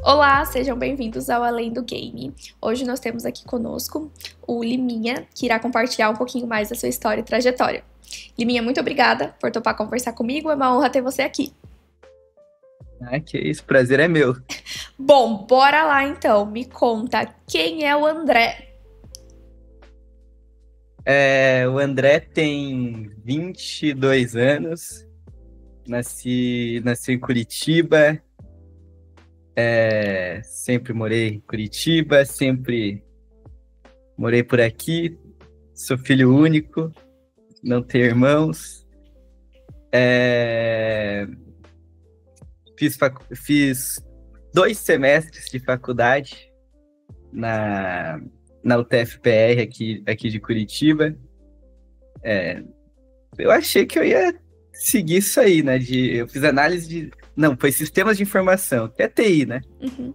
Olá, sejam bem-vindos ao Além do Game. Hoje nós temos aqui conosco o Liminha, que irá compartilhar um pouquinho mais da sua história e trajetória. Liminha, muito obrigada por topar conversar comigo, é uma honra ter você aqui. Ah, que isso, prazer é meu. Bom, bora lá então, me conta, quem é o André? O André tem 22 anos, nasci em Curitiba, sempre morei em Curitiba, sempre morei por aqui, sou filho único, não tenho irmãos. É, fiz 2 semestres de faculdade na UTF-PR aqui de Curitiba. Eu achei que eu ia seguir isso aí, né? Eu fiz análise de. Não, foi sistemas de informação, que é TI, né? Uhum.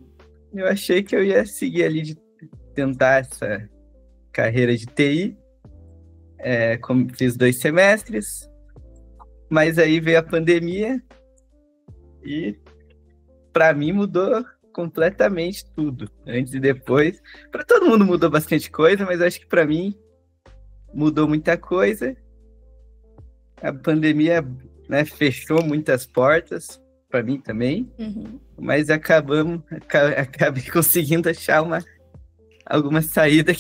Eu achei que eu ia seguir ali de tentar essa carreira de TI. Fiz 2 semestres, mas aí veio a pandemia e para mim mudou completamente tudo, antes e depois. Para todo mundo mudou bastante coisa, mas acho que para mim mudou muita coisa. A pandemia, né, fechou muitas portas, para mim também, Uhum. mas acabei conseguindo achar alguma saída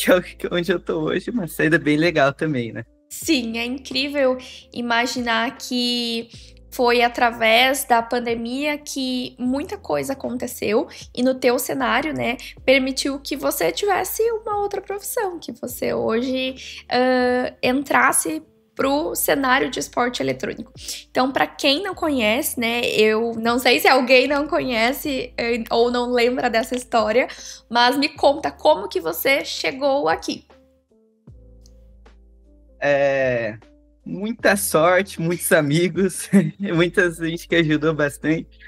onde eu tô hoje, uma saída bem legal também, né? Sim, é incrível imaginar que foi através da pandemia que muita coisa aconteceu e no teu cenário, né, permitiu que você tivesse uma outra profissão, que você hoje entrasse pro cenário de esporte eletrônico. Então, para quem não conhece, né, eu não sei se alguém não conhece ou não lembra dessa história, mas me conta como que você chegou aqui. Muita sorte, muitos amigos, muita gente que ajudou bastante.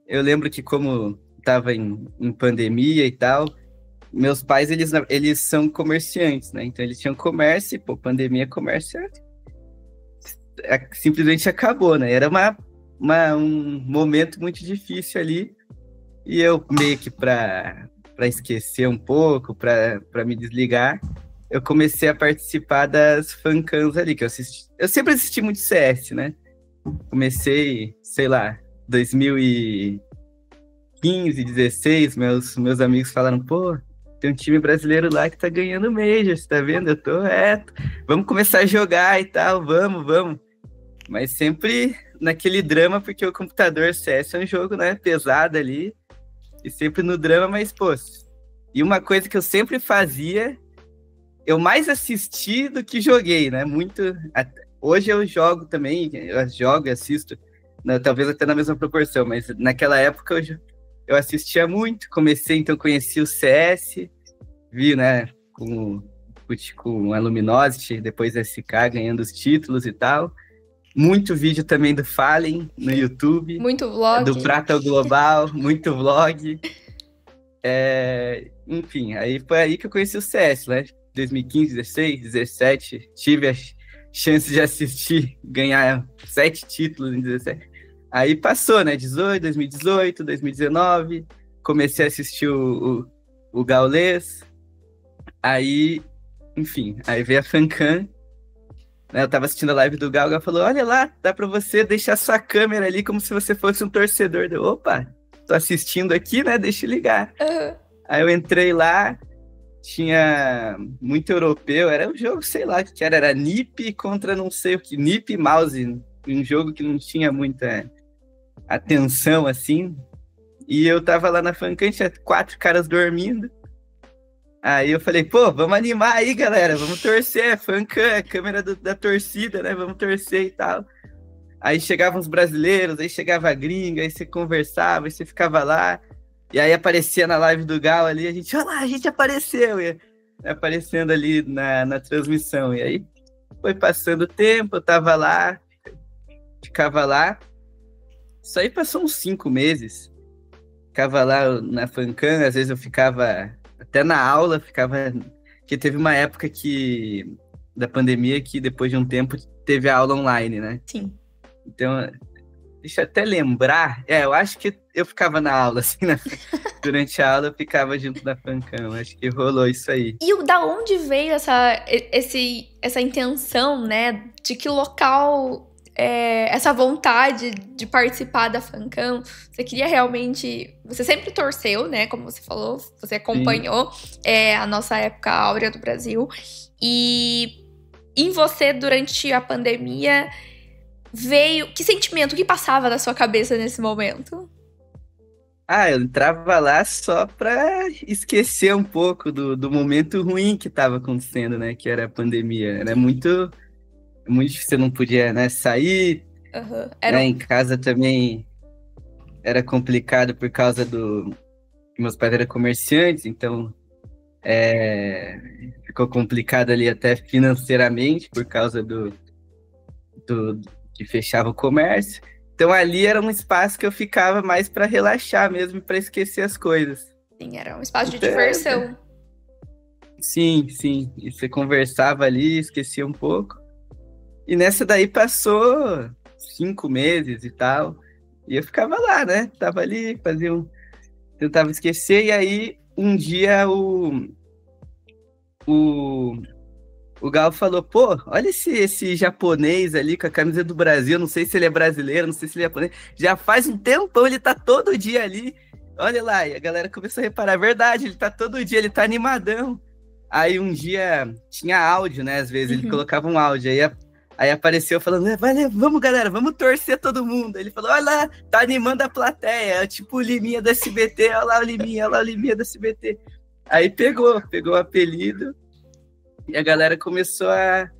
Eu lembro que como estava em pandemia e tal, meus pais, eles são comerciantes, né? Então eles tinham comércio e, pô, pandemia, comércio simplesmente acabou, né? Era um momento muito difícil ali e eu meio que para esquecer um pouco, para me desligar, eu comecei a participar das fancams ali, que eu sempre assisti muito CS, né? Comecei, sei lá, 2015, 16, meus amigos falaram, pô, tem um time brasileiro lá que tá ganhando Majors, tá vendo? Eu tô reto, vamos começar a jogar e tal, vamos. Mas sempre naquele drama, porque o computador CS é um jogo, né, pesado ali, e sempre no drama, mas, pô, e uma coisa que eu sempre fazia, eu mais assisti do que joguei, né? Hoje eu jogo também, eu jogo e assisto, né, talvez até na mesma proporção, mas naquela época eu assistia muito, então conheci o CS, vi, né, com a Luminosity, depois a SK ganhando os títulos e tal. Muito vídeo também do Fallen no YouTube, Muito vlog. do Prata ao Global, muito vlog. Enfim, aí foi aí que eu conheci o CS, né? 2015, 16, 17, tive a chance de assistir, ganhar 7 títulos em 17. Aí passou, né? 2018, 2019, comecei a assistir o Gaules. Aí, enfim, aí veio a Fancam, né? Eu tava assistindo a live do Gal, falou, olha lá, dá pra você deixar sua câmera ali como se você fosse um torcedor. Opa, tô assistindo aqui, né? Deixa eu ligar. Uhum. Aí eu entrei lá, tinha muito europeu, era um jogo, sei lá o que era NiP contra não sei o que, NiP e Mouse, um jogo que não tinha muita atenção, assim, e eu tava lá na Fancam, tinha 4 caras dormindo, aí eu falei, pô, vamos animar aí, galera, vamos torcer, Fancam, a câmera da torcida, né, vamos torcer e tal. Aí chegavam os brasileiros, aí chegava a gringa, aí você conversava, aí você ficava lá, e aí aparecia na live do Gal ali, olha lá, a gente apareceu, e aparecendo ali na transmissão. E aí foi passando o tempo, eu tava lá, ficava lá. Isso aí passou uns 5 meses. Ficava lá na Fancam, às vezes eu ficava até na aula, porque teve uma época da pandemia que depois de um tempo teve a aula online, né? Sim. Então Deixa eu até lembrar. Eu acho que eu ficava na aula, assim, né? Durante a aula eu ficava junto da Fancam. Acho que rolou isso aí. E da onde veio essa intenção, né? De que local, essa vontade de participar da Fancam? Você queria realmente... Você sempre torceu, né? Como você falou, você acompanhou a nossa época áurea do Brasil. E em você, durante a pandemia, veio... Que sentimento, que passava na sua cabeça nesse momento? Eu entrava lá só pra esquecer um pouco do momento ruim que tava acontecendo, né? Que era a pandemia. Era muito difícil, você não podia, né, sair. Uhum. Né, em casa também era complicado por causa meus pais eram comerciantes, então ficou complicado ali até financeiramente por causa do que fechava o comércio. Então ali era um espaço que eu ficava mais para relaxar mesmo, para esquecer as coisas. Sim, era um espaço de diversão. Sim. E você conversava ali, esquecia um pouco. E nessa daí passou 5 meses e tal. E eu ficava lá, né? Tava ali, tentava esquecer. E aí, um dia, o Gal falou, pô, olha esse japonês ali com a camisa do Brasil, não sei se ele é brasileiro, não sei se ele é japonês, já faz um tempão, ele tá todo dia ali, olha lá, e a galera começou a reparar, é verdade, ele tá todo dia, ele tá animadão. Aí um dia tinha áudio, né, às vezes ele colocava um áudio, aí apareceu falando, vamos galera, vamos torcer todo mundo. Ele falou, olha lá, tá animando a plateia, é tipo o Liminha do SBT, olha lá o Liminha do SBT. Aí pegou o apelido, e a galera começou a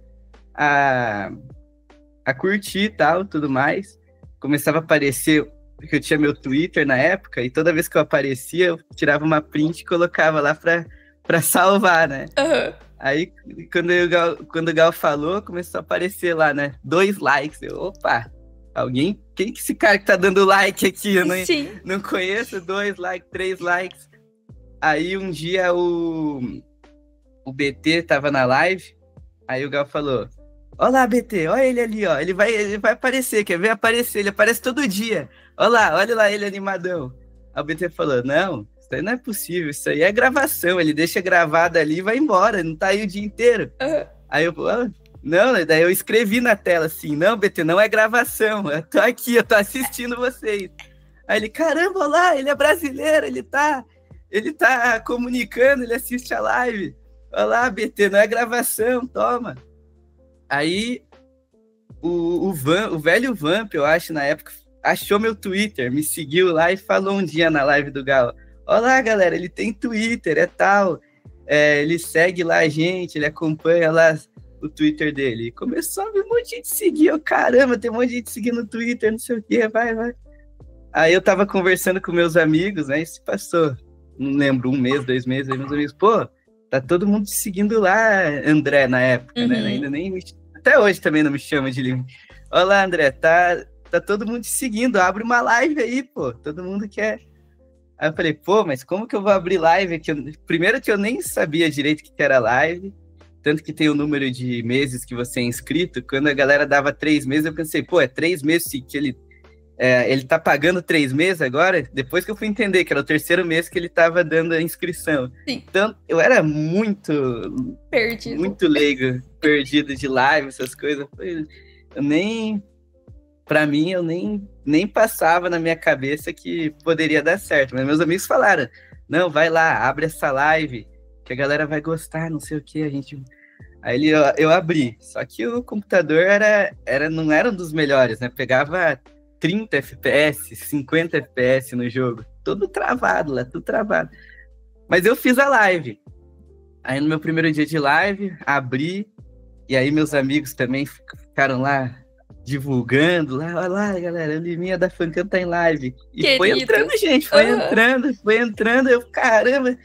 curtir e tal, tudo mais. Começava a aparecer, porque eu tinha meu Twitter na época, e toda vez que eu aparecia, eu tirava uma print e colocava lá pra salvar, né? Uhum. Aí, quando o Gal falou, começou a aparecer lá, né? 2 likes. Opa, quem que esse cara que tá dando like aqui? Eu não conheço, 2 likes, 3 likes. Aí um dia o BT tava na live, aí o Gal falou, olha BT, olha ele ali, ó, ele vai aparecer, quer ver aparecer, ele aparece todo dia, olha lá ele animadão. Aí o BT falou, não, isso aí não é possível, isso aí é gravação, ele deixa gravado ali e vai embora, não tá aí o dia inteiro. Uhum. Aí eu não, daí eu escrevi na tela assim, não, BT, não é gravação, eu tô aqui, eu tô assistindo vocês. Aí ele, caramba, olha lá, ele é brasileiro, ele tá comunicando, ele assiste a live. Olha lá, BT, não é gravação, toma. Aí, o velho Vamp, eu acho, na época, achou meu Twitter, me seguiu lá e falou um dia na live do Gal, olha lá, galera, ele tem Twitter, é tal, ele segue lá a gente, ele acompanha lá o Twitter dele. E começou a vir um monte de gente seguir, caramba, tem um monte de gente seguindo no Twitter, não sei o quê, vai. Aí eu tava conversando com meus amigos, né, isso passou, não lembro, 1 mês, 2 meses, aí meus amigos, pô, tá todo mundo te seguindo lá, André, na época, né? Ainda até hoje também não me chama de livro. Olá, André, tá todo mundo te seguindo, abre uma live aí, pô, todo mundo quer. Aí eu falei, pô, mas como que eu vou abrir live aqui? Primeiro que eu nem sabia direito o que era live, tanto que tem o número de meses que você é inscrito, quando a galera dava 3 meses, eu pensei, pô, é 3 meses que ele tá pagando 3 meses agora? Depois que eu fui entender que era o 3º mês que ele tava dando a inscrição. Sim. Então, eu era muito leigo, perdido de live, essas coisas. Pra mim, eu nem passava na minha cabeça que poderia dar certo. Mas meus amigos falaram, não, vai lá, abre essa live, que a galera vai gostar, não sei o que, Aí eu abri, só que o computador não era um dos melhores, né? Pegava 30 FPS, 50 FPS no jogo. Tudo travado lá, tudo travado. Mas eu fiz a live. Aí no meu primeiro dia de live, abri. E aí meus amigos também ficaram lá, divulgando. Olha lá, galera, a Liminha da Fancam tá em live. E querido. Foi entrando, gente. Foi entrando. Eu, caramba,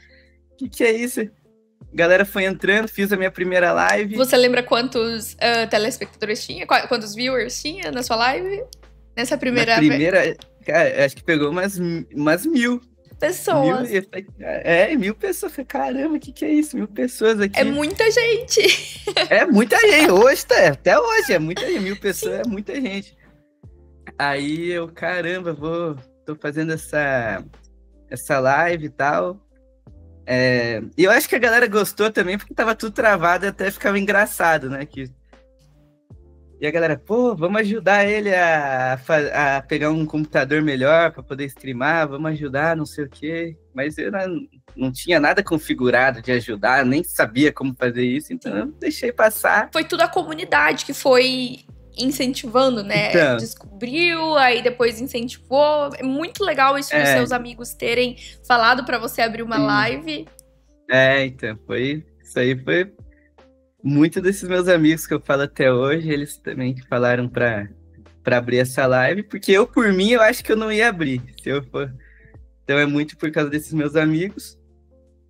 que é isso? A galera foi entrando, fiz a minha primeira live. Você lembra quantos telespectadores tinha? Quantos viewers tinha na sua live? Nessa primeira vez? Cara, acho que pegou umas 1.000 pessoas. 1.000 pessoas. Caramba, que é isso? 1.000 pessoas aqui. É muita gente. É muita gente. Até hoje é muita gente. 1.000 pessoas. Sim. É muita gente. Aí eu, caramba, tô fazendo essa live e tal. E eu acho que a galera gostou também, porque tava tudo travado e até ficava engraçado, né? E a galera, pô, vamos ajudar ele a pegar um computador melhor para poder streamar, vamos ajudar, não sei o quê. Mas eu não tinha nada configurado de ajudar, nem sabia como fazer isso, então eu deixei passar. Foi tudo a comunidade que foi incentivando, né? Então, Descobriu, aí depois incentivou. É muito legal isso dos seus amigos terem falado para você abrir uma live. Então, isso aí foi muito desses meus amigos que eu falo até hoje, eles também falaram para abrir essa live, porque eu, por mim, eu acho que eu não ia abrir, se eu for. Então é muito por causa desses meus amigos.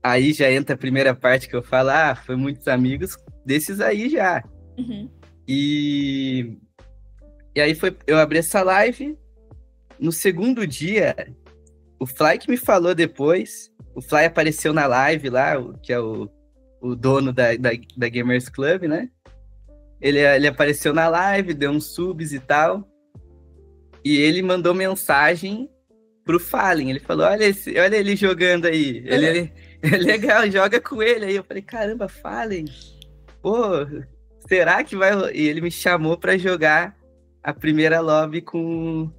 Aí já entra a primeira parte que eu falo, foi muitos amigos desses aí já. Uhum. E aí eu abri essa live. No segundo dia, o Fly que me falou depois, o Fly apareceu na live lá, que é o dono da Gamers Club, né? Ele apareceu na live, deu uns subs e tal. E ele mandou mensagem pro Fallen. Ele falou, olha ele jogando aí. Ele é legal, joga com ele aí. Eu falei, caramba, Fallen. Pô, será que vai... E ele me chamou pra jogar uma primeira lobby com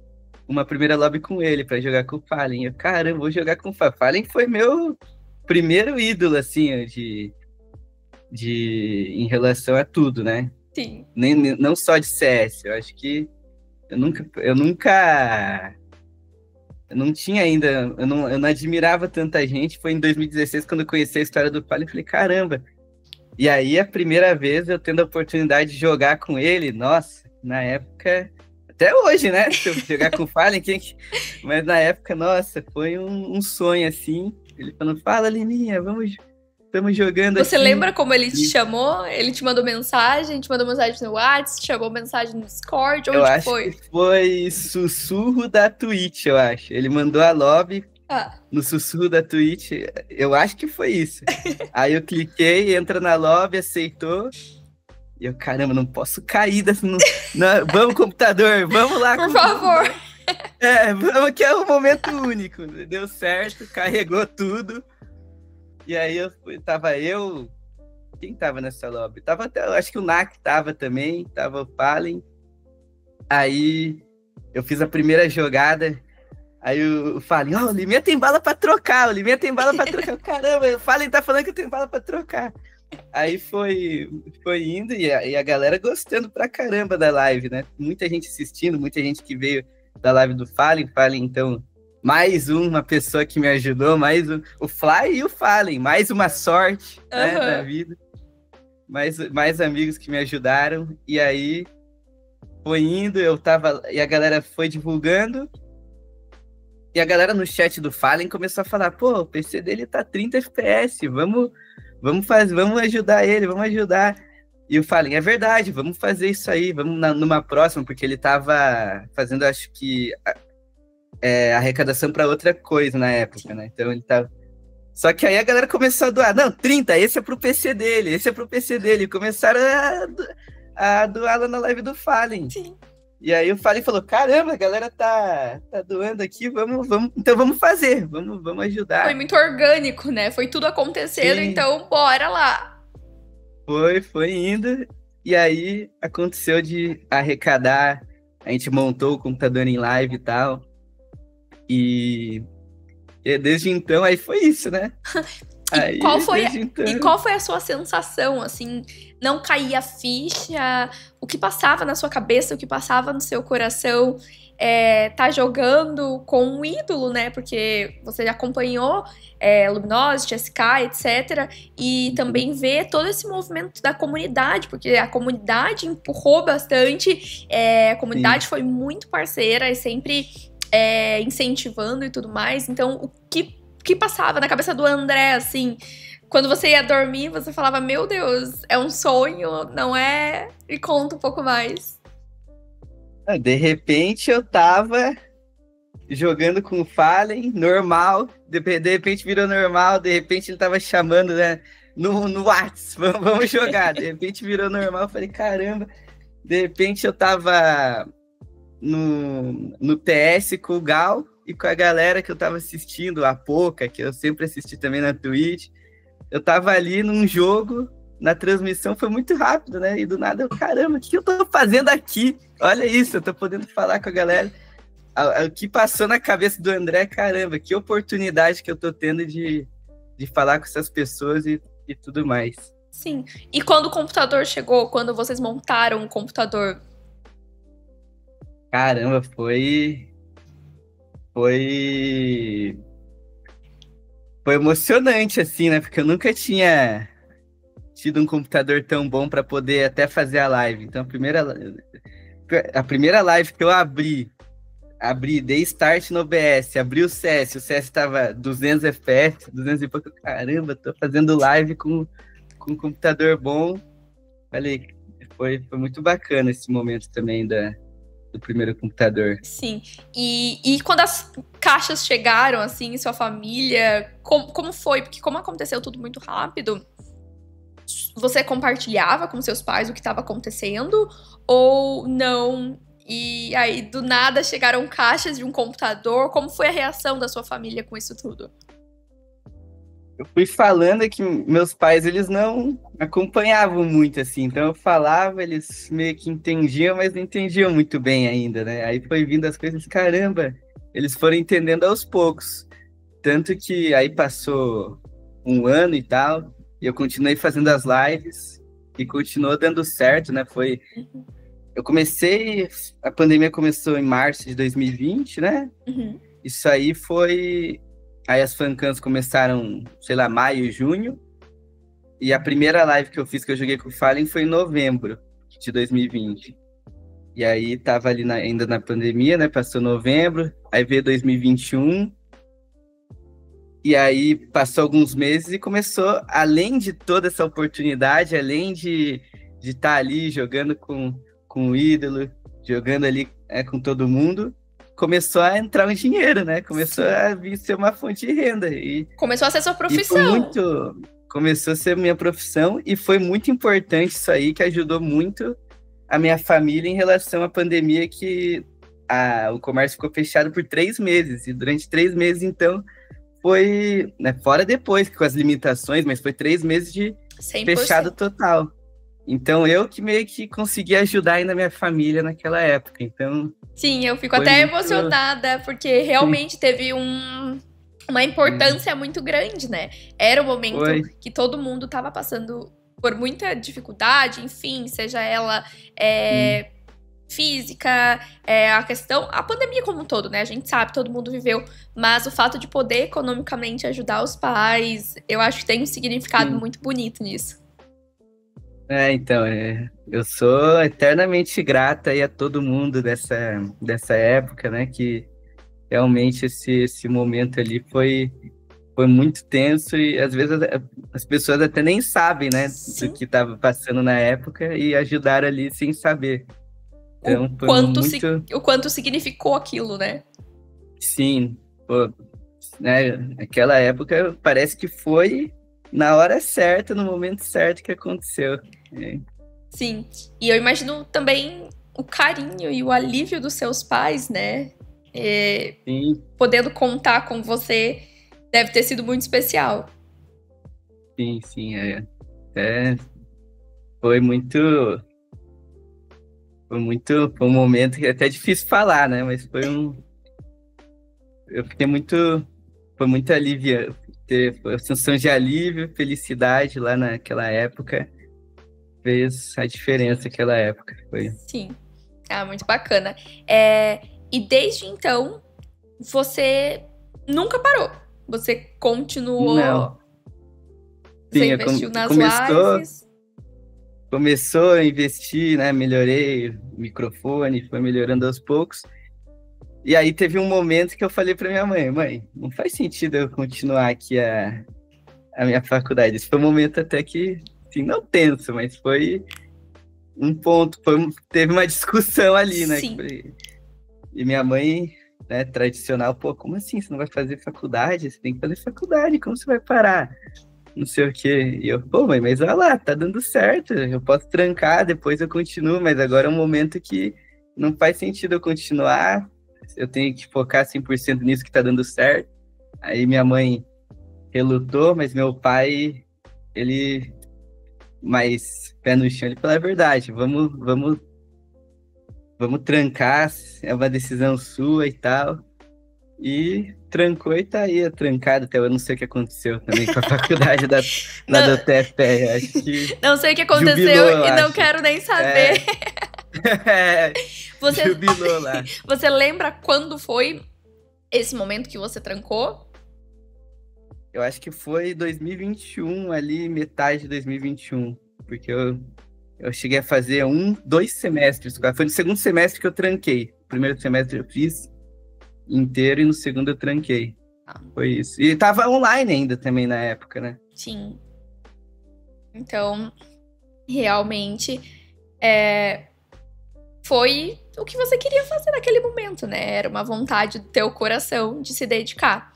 ele, pra jogar com o Fallen. Eu, caramba, vou jogar com o Fallen. Fallen foi meu primeiro ídolo, assim, em relação a tudo, né? Sim. Não só de CS. Eu acho que eu não tinha ainda, eu não admirava tanta gente. Foi em 2016 quando eu conheci a história do Fallen, falei, caramba. E aí, a primeira vez eu tendo a oportunidade de jogar com ele, nossa, na época, até hoje, né? Se eu jogar com o Fallen, mas na época, nossa, foi um sonho, assim. Ele falando, fala, Liminha, estamos jogando Você aqui. lembra como ele te chamou? Ele te mandou mensagem no WhatsApp, te chamou mensagem no Discord? Onde eu acho foi? que foi sussurro da Twitch, eu acho. Ele mandou a lobby no sussurro da Twitch. Eu acho que foi isso. Aí eu cliquei, entra na lobby, aceitou. E eu, caramba, não posso cair vamos, computador, vamos lá. Por favor. Vamos que é um momento único. Deu certo, carregou tudo. E aí tava eu... Quem tava nessa lobby? Acho que o Nak tava também, tava o Fallen. Aí eu fiz a primeira jogada. Aí o Fallen, o Liminha tem bala pra trocar, Caramba, o Fallen tá falando que eu tenho bala pra trocar. Aí foi indo e a galera gostando pra caramba da live, né? Muita gente assistindo, muita gente que veio da live do Fallen, então, mais uma pessoa que me ajudou, o Fly e o Fallen, mais uma sorte, né, da vida. Mais amigos que me ajudaram, e aí foi indo, e a galera foi divulgando, e a galera no chat do Fallen começou a falar, pô, o PC dele tá 30 FPS, vamos ajudar ele, vamos ajudar. E o Fallen, é verdade, vamos fazer isso aí, vamos numa próxima, porque ele tava fazendo, acho que, arrecadação para outra coisa na época, né? Então ele tava... Só que aí a galera começou a doar, não, 30, esse é pro PC dele, E começaram a doar lá na live do Fallen. Sim. E aí o Fallen falou, caramba, a galera tá doando aqui, então vamos fazer, vamos ajudar. Foi muito orgânico, né? Foi tudo acontecendo, sim. Então bora lá. Foi indo, e aí aconteceu de arrecadar, a gente montou o computador em live e tal, e desde então aí foi isso, né? E qual foi a sua sensação, assim, não cair a ficha, o que passava na sua cabeça, o que passava no seu coração, tá jogando com um ídolo, né, porque você acompanhou Luminosity, SK, etc, e também ver todo esse movimento da comunidade, porque a comunidade empurrou bastante, a comunidade foi muito parceira e sempre incentivando e tudo mais, então o que passava na cabeça do André, assim, quando você ia dormir, você falava, meu Deus, é um sonho, não é? E conta um pouco mais. De repente eu tava jogando com o Fallen, normal, de repente virou normal, de repente ele tava chamando, né, no WhatsApp, vamos jogar, de repente virou normal, eu falei, caramba, de repente eu tava no TS com o Gal e com a galera que eu tava assistindo, a Poca, que eu sempre assisti também na Twitch. Eu tava ali num jogo, na transmissão foi muito rápido, né? E do nada eu, caramba, o que eu tô fazendo aqui? Olha isso, eu tô podendo falar com a galera. O que passou na cabeça do André, caramba, que oportunidade que eu tô tendo de falar com essas pessoas e tudo mais. Sim. E quando o computador chegou, quando vocês montaram o computador? Caramba, foi emocionante, assim, né? Porque eu nunca tinha tido um computador tão bom para poder até fazer a live. Então, a primeira live que eu abri, dei start no OBS, abri o CS tava 200 FPS, 200 e pouco, caramba, tô fazendo live com um computador bom. Falei, foi muito bacana esse momento também do primeiro computador. Sim. E quando as caixas chegaram, assim, em sua família, como foi? Porque como aconteceu tudo muito rápido, você compartilhava com seus pais o que estava acontecendo ou não? E aí, do nada, chegaram caixas de um computador. Como foi a reação da sua família com isso tudo? Eu fui falando que meus pais, eles não acompanhavam muito, assim. Então, eu falava, eles meio que entendiam, mas não entendiam muito bem ainda, né? Aí foi vindo as coisas, caramba, eles foram entendendo aos poucos. Tanto que aí passou um ano e tal, e eu continuei fazendo as lives, e continuou dando certo, né? Eu comecei, a pandemia começou em março de 2020, né? Uhum. Isso aí foi... Aí as fancams começaram, sei lá, maio, junho. E a primeira live que eu fiz, que eu joguei com o Fallen, foi em novembro de 2020. E aí tava ali ainda na pandemia, né? Passou novembro, aí veio 2021. E aí passou alguns meses e começou, além de toda essa oportunidade, além de estar ali jogando com o ídolo, jogando ali com todo mundo, começou a entrar um dinheiro, né? Começou a vir ser uma fonte de renda. Começou a ser sua profissão. Começou a ser minha profissão e foi muito importante isso aí, que ajudou muito a minha família em relação à pandemia, que o comércio ficou fechado por 3 meses. E durante 3 meses, então, foi, né, fora depois, com as limitações, mas foi 3 meses de 100%. Fechado total. Então, eu que meio que consegui ajudar ainda a minha família naquela época. Então, sim, eu fico até emocionada, porque realmente teve uma importância muito grande, né? Era o momento que todo mundo estava passando por muita dificuldade, enfim, seja ela física, a pandemia como um todo, né? A gente sabe, todo mundo viveu, mas o fato de poder economicamente ajudar os pais, eu acho que tem um significado muito bonito nisso. Então, eu sou eternamente grata aí a todo mundo dessa época, né? Que realmente esse momento ali foi muito tenso e às vezes as pessoas até nem sabem, né? Sim. Do que estava passando na época e ajudaram ali sem saber. Então, o quanto significou aquilo, né? Sim, pô, né? Aquela época parece que foi na hora certa, no momento certo que aconteceu. Sim, e eu imagino também o carinho e o alívio dos seus pais, né? Sim. Podendo contar com você deve ter sido muito especial. Sim, foi um momento que é até difícil falar, né? Mas eu fiquei foi muito alívio, ter a sensação de alívio, felicidade lá naquela época, fez a diferença naquela época. Sim, muito bacana. E desde então, você nunca parou, você continuou. Não. Você Sim, investiu nas lives. Começou a investir, né? Melhorei o microfone, foi melhorando aos poucos. E aí teve um momento que eu falei para minha mãe, não faz sentido eu continuar aqui a minha faculdade. Esse foi um momento até que, assim, não tenso, mas foi um ponto, teve uma discussão ali, né? Sim. E minha mãe, né, tradicional, pô, como assim? Você não vai fazer faculdade? Você tem que fazer faculdade, como você vai parar? Não sei o quê. E eu, pô, mãe, mas olha lá, tá dando certo, eu posso trancar, depois eu continuo, mas agora é um momento que não faz sentido eu continuar, eu tenho que focar 100% nisso que tá dando certo. Aí minha mãe relutou, mas meu pai, ele mais pé no chão, ele falou a verdade, vamos trancar, é uma decisão sua e tal. E trancou e tá aí, trancado até eu não sei o que aconteceu também com a faculdade lá Não, do TFR, acho que não sei o que aconteceu jubilou, eu e não acho. quero nem saber. É, Você, jubilou lá. você lembra quando foi esse momento que você trancou? Eu acho que foi 2021, ali, metade de 2021, porque eu cheguei a fazer 2 semestres, foi no segundo semestre que eu tranquei. O primeiro semestre eu fiz inteiro e no segundo eu tranquei. Foi isso. E tava online ainda também na época, né? Sim. Então, realmente, foi o que você queria fazer naquele momento, né? Era uma vontade do teu coração de se dedicar.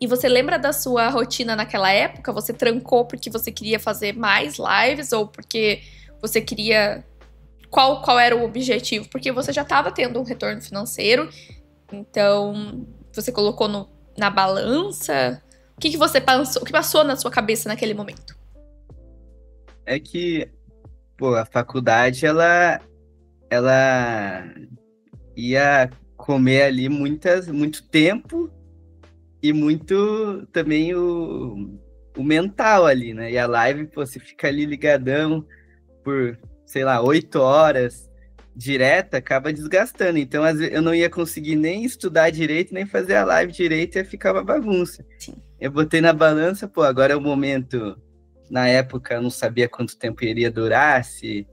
E você lembra da sua rotina naquela época? Você trancou porque você queria fazer mais lives ou porque você queria... Qual era o objetivo? Porque você já estava tendo um retorno financeiro, então você colocou na balança. O que você pensou? O que passou na sua cabeça naquele momento? É que, pô, a faculdade, ela ia comer ali muito tempo e muito também o mental ali, né? E a live, pô, você fica ali ligadão por, sei lá, 8 horas direta, acaba desgastando. Então, às vezes, eu não ia conseguir nem estudar direito, nem fazer a live direito, ia ficar uma bagunça. Sim. Eu botei na balança, pô, agora é o momento. Na época, eu não sabia quanto tempo iria durar, se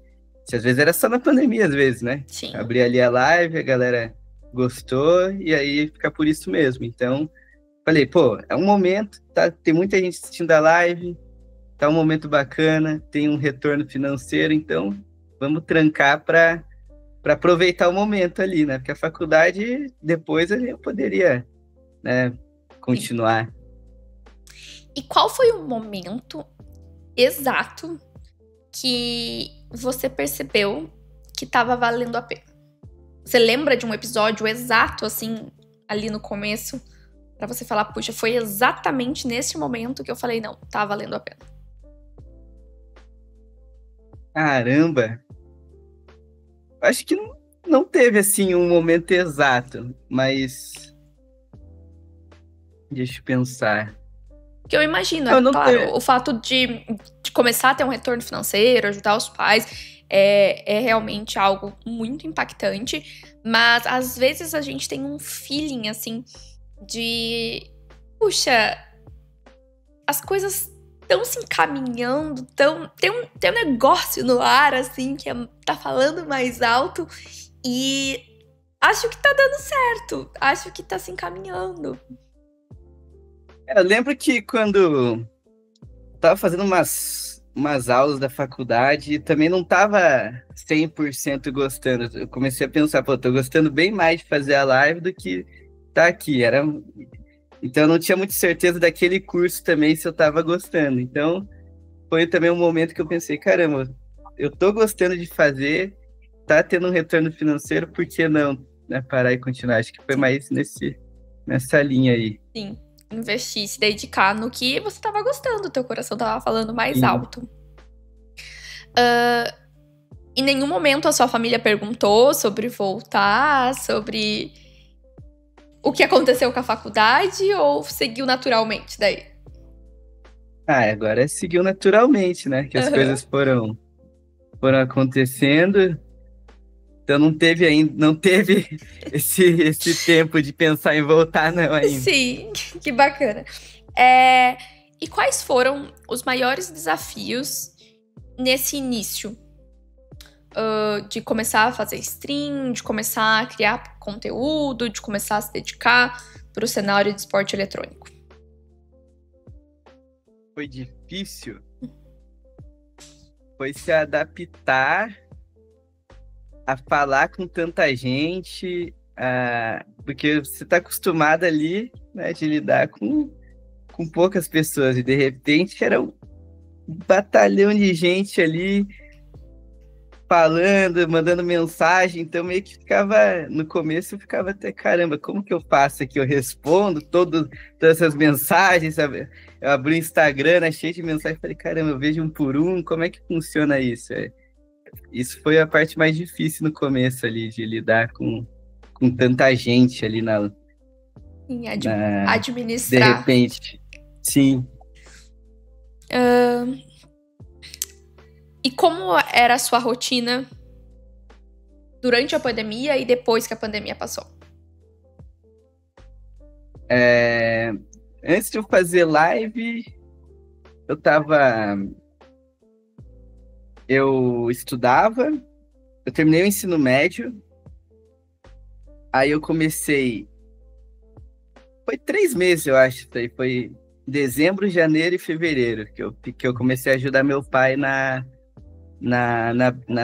às vezes era só na pandemia, às vezes, né? Sim. Abri ali a live, a galera gostou, e aí fica por isso mesmo. Então, falei, pô, é um momento, tá? Tem muita gente assistindo a live, tá um momento bacana, tem um retorno financeiro, então vamos trancar para aproveitar o momento ali, né? Porque a faculdade, depois eu poderia, né, continuar. E qual foi o momento exato que você percebeu que estava valendo a pena? Você lembra de um episódio exato, assim, ali no começo, pra você falar, puxa, foi exatamente nesse momento que eu falei, não, tá valendo a pena? Caramba! Acho que não teve, assim, um momento exato, mas deixa eu pensar. Porque eu imagino, é Não claro, teve. o fato de começar a ter um retorno financeiro, ajudar os pais, é realmente algo muito impactante, mas às vezes a gente tem um feeling, assim, de... Puxa, as coisas estão se encaminhando, tem um negócio no ar, assim, que tá falando mais alto e acho que tá dando certo, acho que tá se encaminhando. Eu lembro que quando tava fazendo umas aulas da faculdade e também não tava 100% gostando. Eu comecei a pensar, pô, tô gostando bem mais de fazer a live do que tá aqui. Então eu não tinha muita certeza daquele curso também se eu tava gostando. Então foi também um momento que eu pensei, caramba, eu tô gostando de fazer, tá tendo um retorno financeiro, por que não, né, parar e continuar? Acho que foi mais nessa linha aí. Sim, investir, se dedicar no que você tava gostando, teu coração tava falando mais Sim. alto. Em nenhum momento a sua família perguntou sobre voltar, sobre o que aconteceu com a faculdade ou seguiu naturalmente daí? Agora seguiu naturalmente, né? Que as coisas foram acontecendo. Então não teve esse tempo de pensar em voltar, não, ainda. Sim, que bacana. E quais foram os maiores desafios nesse início? De começar a fazer stream, de começar a criar conteúdo, de começar a se dedicar para o cenário de esporte eletrônico? Foi difícil. Foi se adaptar a falar com tanta gente, porque você está acostumado ali, né, de lidar com poucas pessoas, e de repente era um batalhão de gente ali, falando, mandando mensagem, então meio que ficava, no começo eu ficava até, caramba, como que eu faço aqui? Eu respondo todas essas mensagens, sabe? Eu abri o Instagram, né, cheio de mensagens, falei, caramba, eu vejo um por um, como é que funciona isso? Isso foi a parte mais difícil no começo ali, de lidar com tanta gente ali Em de administrar. repente. Sim. E como era a sua rotina durante a pandemia e depois que a pandemia passou? Antes de eu fazer live, eu estudava, eu terminei o ensino médio, aí eu comecei, foi 3 meses, eu acho, foi dezembro, janeiro e fevereiro, que eu comecei a ajudar meu pai na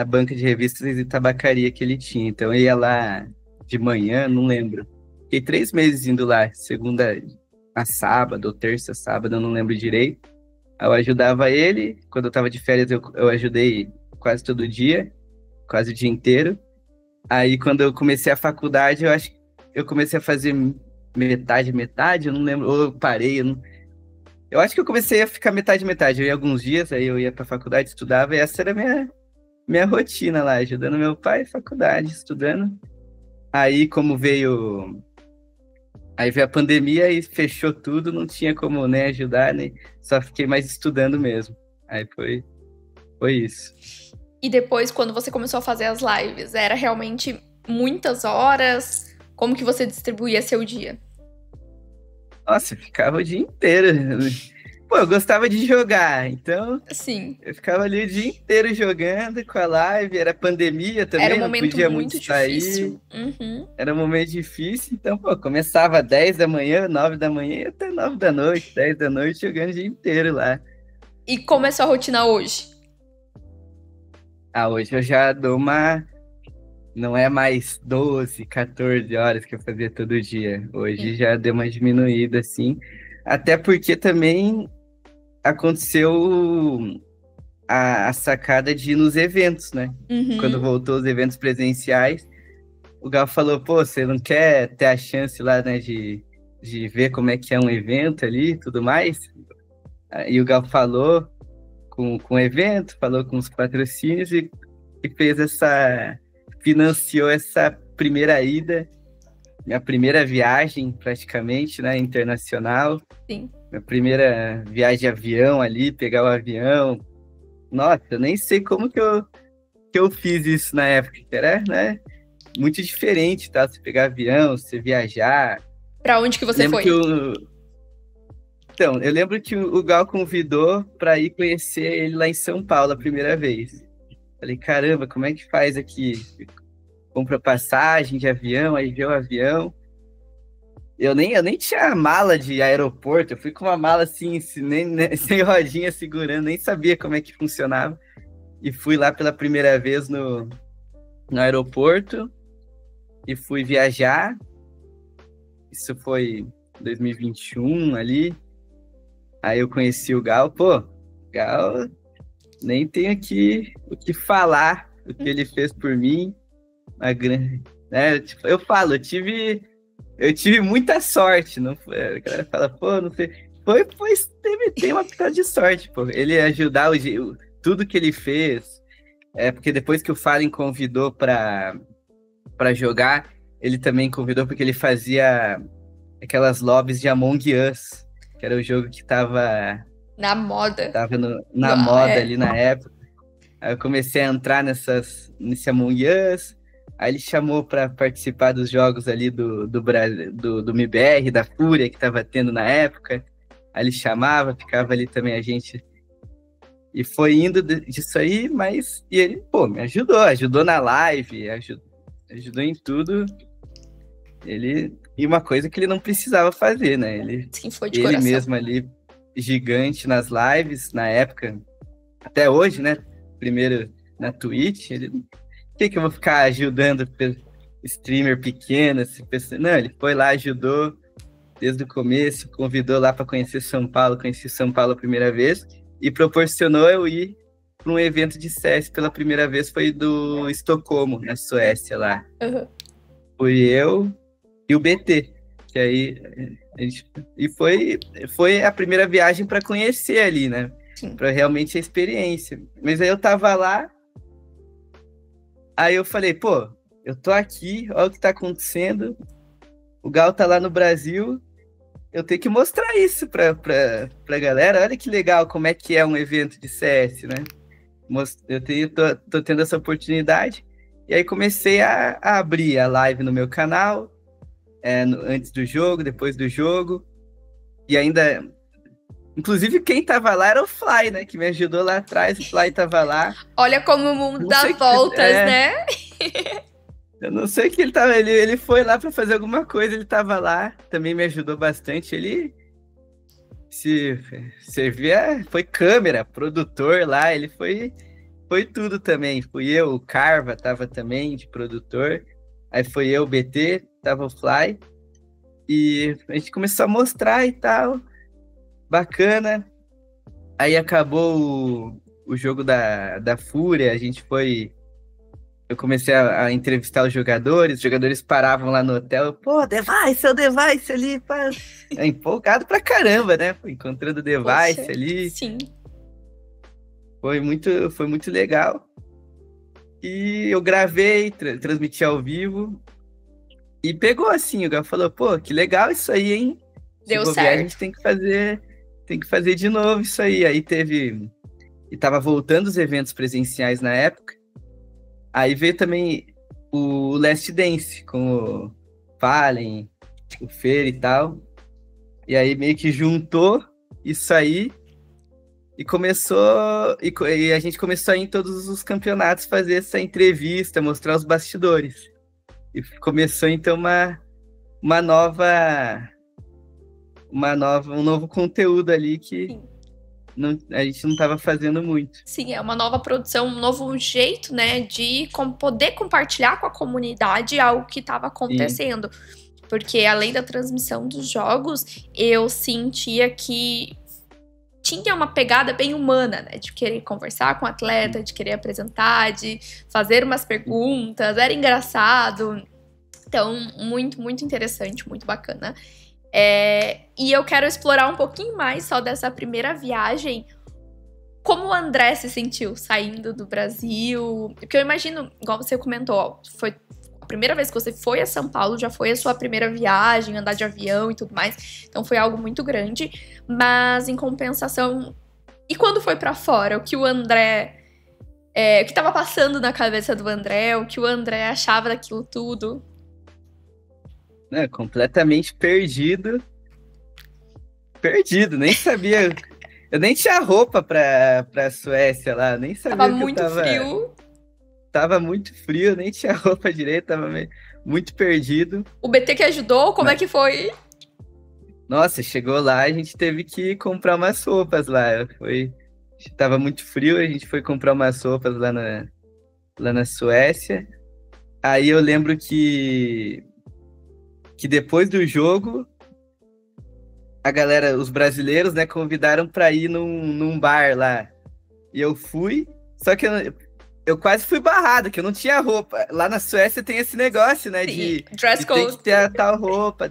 banca de revistas e tabacaria que ele tinha. Então eu ia lá de manhã, não lembro. Fiquei 3 meses indo lá, segunda a sábado, ou terça a sábado, eu não lembro direito. Eu ajudava ele, quando eu tava de férias eu ajudei quase todo dia, quase o dia inteiro. Aí quando eu comecei a faculdade, eu acho que eu comecei a fazer metade, eu não lembro, ou eu parei, eu acho que eu comecei a ficar metade. Eu ia alguns dias, aí eu ia pra faculdade, estudava, e essa era a minha rotina lá, ajudando meu pai, faculdade, estudando. Aí como veio a pandemia e fechou tudo, não tinha como nem ajudar, nem só fiquei mais estudando mesmo. Aí foi isso. E depois, quando você começou a fazer as lives, era realmente muitas horas? Como que você distribuía seu dia? Nossa, eu ficava o dia inteiro. Pô, eu gostava de jogar, então Sim. eu ficava ali o dia inteiro jogando com a live, era pandemia Era um também, não momento podia muito muito sair. difícil. Uhum. Era um momento difícil, então, pô, começava às 10 da manhã, 9 da manhã, e até 9 da noite, 10 da noite, jogando o dia inteiro lá. E como é sua rotina hoje? Ah, hoje eu já dou não é mais 12, 14 horas que eu fazia todo dia. Hoje já deu uma diminuída, assim. Até porque também aconteceu a sacada de ir nos eventos, né? Quando Uhum. voltou os eventos presenciais, o Gal falou, pô, você não quer ter a chance lá, né, de ver como é que é um evento ali e tudo mais? E o Gal falou com o evento, falou com os patrocínios e financiou essa primeira ida, minha primeira viagem praticamente, né, internacional. Sim. Minha primeira viagem de avião ali, pegar o avião. Nossa, eu nem sei como que eu fiz isso na época, que era, né, muito diferente, tá? Você pegar avião, você viajar. Pra onde que você Lembro que foi? Então, eu lembro que o Gal convidou para ir conhecer ele lá em São Paulo a primeira vez. Falei, caramba, como é que faz aqui? Compra passagem de avião, aí vê o avião. Eu nem tinha mala de aeroporto, eu fui com uma mala assim, sem rodinha segurando, nem sabia como é que funcionava. E fui lá pela primeira vez no aeroporto e fui viajar. Isso foi em 2021 ali. Aí eu conheci o Gal, pô, Gal, nem tenho aqui o que falar, o que ele fez por mim. Uma grande, né? Tipo, eu tive muita sorte, não foi? A galera fala, pô, não sei. Tem uma pitada de sorte, pô. Ele ajudar tudo que ele fez. Porque depois que o Fallen convidou para jogar, ele também convidou porque ele fazia aquelas lobbies de Among Us, que era o jogo que tava Na moda. na moda ali na época. Aí eu comecei a entrar nesse Among Us. Aí ele chamou para participar dos jogos ali do MIBR, da Fúria, que tava tendo na época. Aí ele chamava, ficava ali também a gente. E foi indo disso aí, mas... E ele, pô, me ajudou na live, ajudou em tudo. E uma coisa que ele não precisava fazer, né? Sim, foi de Ele coração. mesmo ali, gigante nas lives, na época, até hoje, né? Primeiro na Twitch, por que eu vou ficar ajudando streamer pequeno? Não, ele foi lá, ajudou desde o começo, convidou lá para conhecer São Paulo, conheci São Paulo a primeira vez e proporcionou eu ir para um evento de CS pela primeira vez, foi do Estocolmo, na Suécia, lá. Uhum. Fui eu e o BT, que aí e foi a primeira viagem para conhecer ali, né? Para realmente a experiência. Mas aí eu tava lá, aí eu falei, pô, eu tô aqui, olha o que tá acontecendo, o Gal tá lá no Brasil, eu tenho que mostrar isso pra galera, olha que legal como é que é um evento de CS, né? Tô tendo essa oportunidade, e aí comecei a abrir a live no meu canal, antes do jogo, depois do jogo, e ainda, inclusive quem tava lá era o Fly, né, que me ajudou lá atrás, o Fly tava lá. Olha como o mundo dá voltas, né? Eu não sei que ele tava, ele foi lá para fazer alguma coisa, ele tava lá, também me ajudou bastante, ele se servia, foi câmera, produtor lá, ele foi tudo também. Fui eu, o Carva tava também de produtor. Aí foi eu, o BT, tava o Fly. E a gente começou a mostrar e tal. Bacana. Aí acabou o jogo da Fúria, eu comecei a entrevistar os jogadores paravam lá no hotel, pô, Device, é o Device ali, pá. Empolgado pra caramba, né? Encontrando o Device. Poxa, ali. Sim. Foi muito legal. E eu gravei, transmiti ao vivo. E pegou assim, o Gal falou, pô, que legal isso aí, hein? Deu certo. A gente tem que fazer de novo isso aí. Aí e tava voltando os eventos presenciais na época. Aí veio também o Last Dance, com o Fallen, o Fer e tal. E aí meio que juntou isso aí e a gente começou a ir em todos os campeonatos fazer essa entrevista, mostrar os bastidores. E começou então um novo conteúdo ali que a gente não estava fazendo muito. Sim, é uma nova produção, um novo jeito, né, de poder compartilhar com a comunidade algo que estava acontecendo. Sim. Porque além da transmissão dos jogos, eu sentia que tinha uma pegada bem humana, né, de querer conversar com o atleta, de querer apresentar, de fazer umas perguntas, era engraçado. Então, muito, muito interessante, muito bacana. E eu quero explorar um pouquinho mais só dessa primeira viagem. Como o André se sentiu saindo do Brasil? Porque eu imagino, igual você comentou, foi a primeira vez que você foi a São Paulo, já foi a sua primeira viagem, andar de avião e tudo mais. Então foi algo muito grande. Mas em compensação... E quando foi pra fora? O que o André... o que tava passando na cabeça do André? O que o André achava daquilo tudo? Completamente perdido, nem sabia, eu nem tinha roupa pra Suécia lá, nem sabia. Tava muito frio. Tava muito frio, nem tinha roupa direito, tava muito perdido. O BT que ajudou, como é que foi? Nossa, chegou lá, a gente teve que comprar umas roupas lá, tava muito frio, a gente foi comprar umas roupas lá na Suécia. Aí eu lembro que depois do jogo, a galera, os brasileiros, né, convidaram para ir num bar lá. E eu fui, só que eu quase fui barrado, que eu não tinha roupa. Lá na Suécia tem esse negócio, né, de dress code. Tem que ter a tal roupa.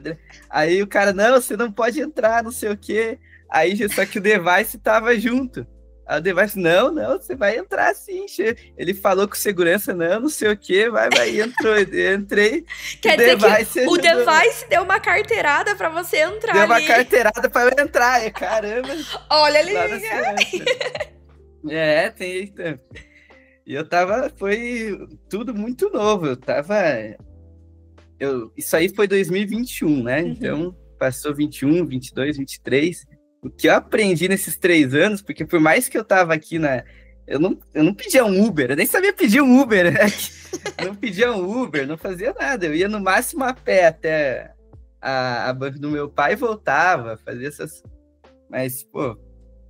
Aí o cara, não, você não pode entrar, não sei o quê. Aí, só que o Device tava junto. Aí o Device, não, você vai entrar sim. Ele falou com segurança, não sei o que, vai, entrou, entrei. Quer dizer que o Device deu uma carteirada pra você entrar. Deu uma carteirada pra eu entrar, caramba. Olha ali. Tem. E foi tudo muito novo. Isso aí foi 2021, né? Uhum. Então, passou 21, 22, 23. O que eu aprendi nesses 3 anos, porque por mais que eu tava aqui eu não pedia um Uber, eu nem sabia pedir um Uber, né? Não pedia um Uber, não fazia nada. Eu ia no máximo a pé até a banca do meu pai e voltava, fazia essas... Mas, pô,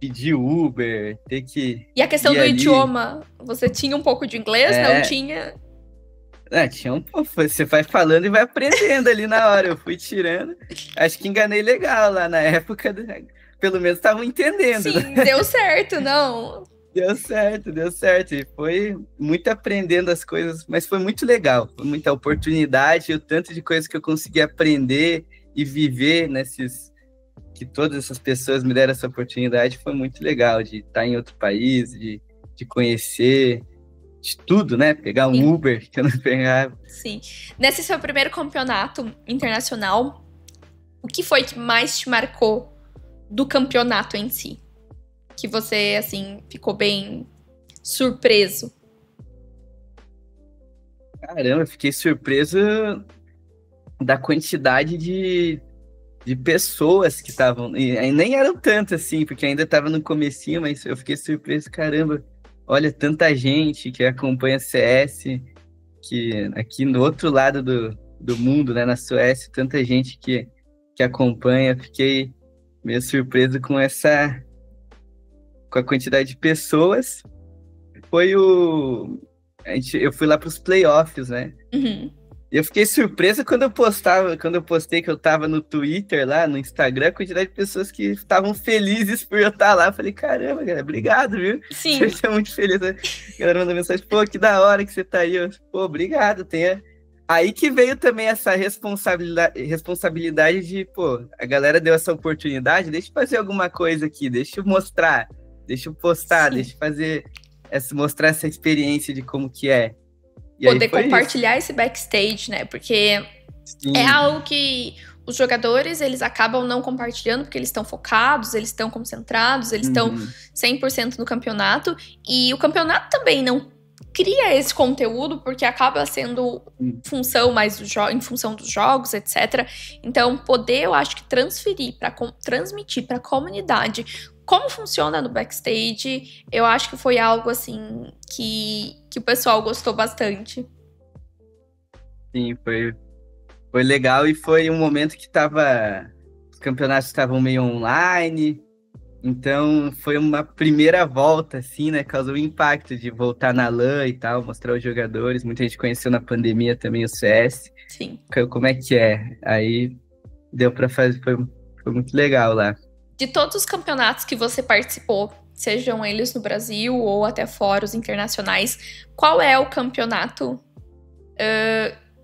pedir Uber, ter que... E a questão do idioma, você tinha um pouco de inglês, não tinha... Tinha um pouco, você vai falando e vai aprendendo ali na hora, eu fui tirando, acho que enganei legal lá na época, pelo menos estavam entendendo. Sim, deu certo, não. Deu certo, deu certo. E foi muito aprendendo as coisas, mas foi muito legal. Foi muita oportunidade, o tanto de coisas que eu consegui aprender e viver que todas essas pessoas me deram essa oportunidade, foi muito legal de estar em outro país, de conhecer, de tudo, né? Pegar um Sim, Uber que eu não pegava. sim. Nesse seu primeiro campeonato internacional, o que foi que mais te marcou do campeonato em si? Que você, assim, ficou bem surpreso? Caramba, eu fiquei surpreso da quantidade de pessoas que estavam, e nem eram tantas assim, porque ainda estava no comecinho, mas eu fiquei surpreso, caramba, olha, tanta gente que acompanha CS, que aqui no outro lado do mundo, né, na Suécia, tanta gente que acompanha, fiquei meio surpreso com a quantidade de pessoas. Foi eu fui lá para os playoffs, né? Uhum. E eu fiquei surpreso quando eu postei que eu tava no Twitter lá, no Instagram, a quantidade de pessoas que estavam felizes por eu estar lá. Eu falei, caramba, cara, obrigado, viu? Sim, Eu tô muito feliz. Né? A galera mandou mensagem, pô, que da hora que você tá aí. Eu, pô, obrigado. Aí que veio também essa responsabilidade de, pô, a galera deu essa oportunidade, deixa eu fazer alguma coisa aqui, deixa eu mostrar, deixa eu postar, sim. deixa eu mostrar essa experiência de como que é. E aí Poder foi isso. compartilhar esse backstage, né? Porque é Sim. algo que os jogadores, eles acabam não compartilhando porque eles estão focados, eles estão concentrados, eles estão Uhum. 100% no campeonato. E o campeonato também não cria esse conteúdo porque acaba sendo função mais em função dos jogos, etc. Então, poder, eu acho que transmitir para a comunidade como funciona no backstage, eu acho que foi algo assim que o pessoal gostou bastante. Sim, foi legal e foi um momento que os campeonatos estavam meio online, então foi uma primeira volta, assim, né? Causou impacto de voltar na LAN e tal, mostrar os jogadores. Muita gente conheceu na pandemia também o CS. Sim. Como é que é? Aí deu pra fazer, foi muito legal lá. De todos os campeonatos que você participou, sejam eles no Brasil ou até fora, os internacionais, qual é o campeonato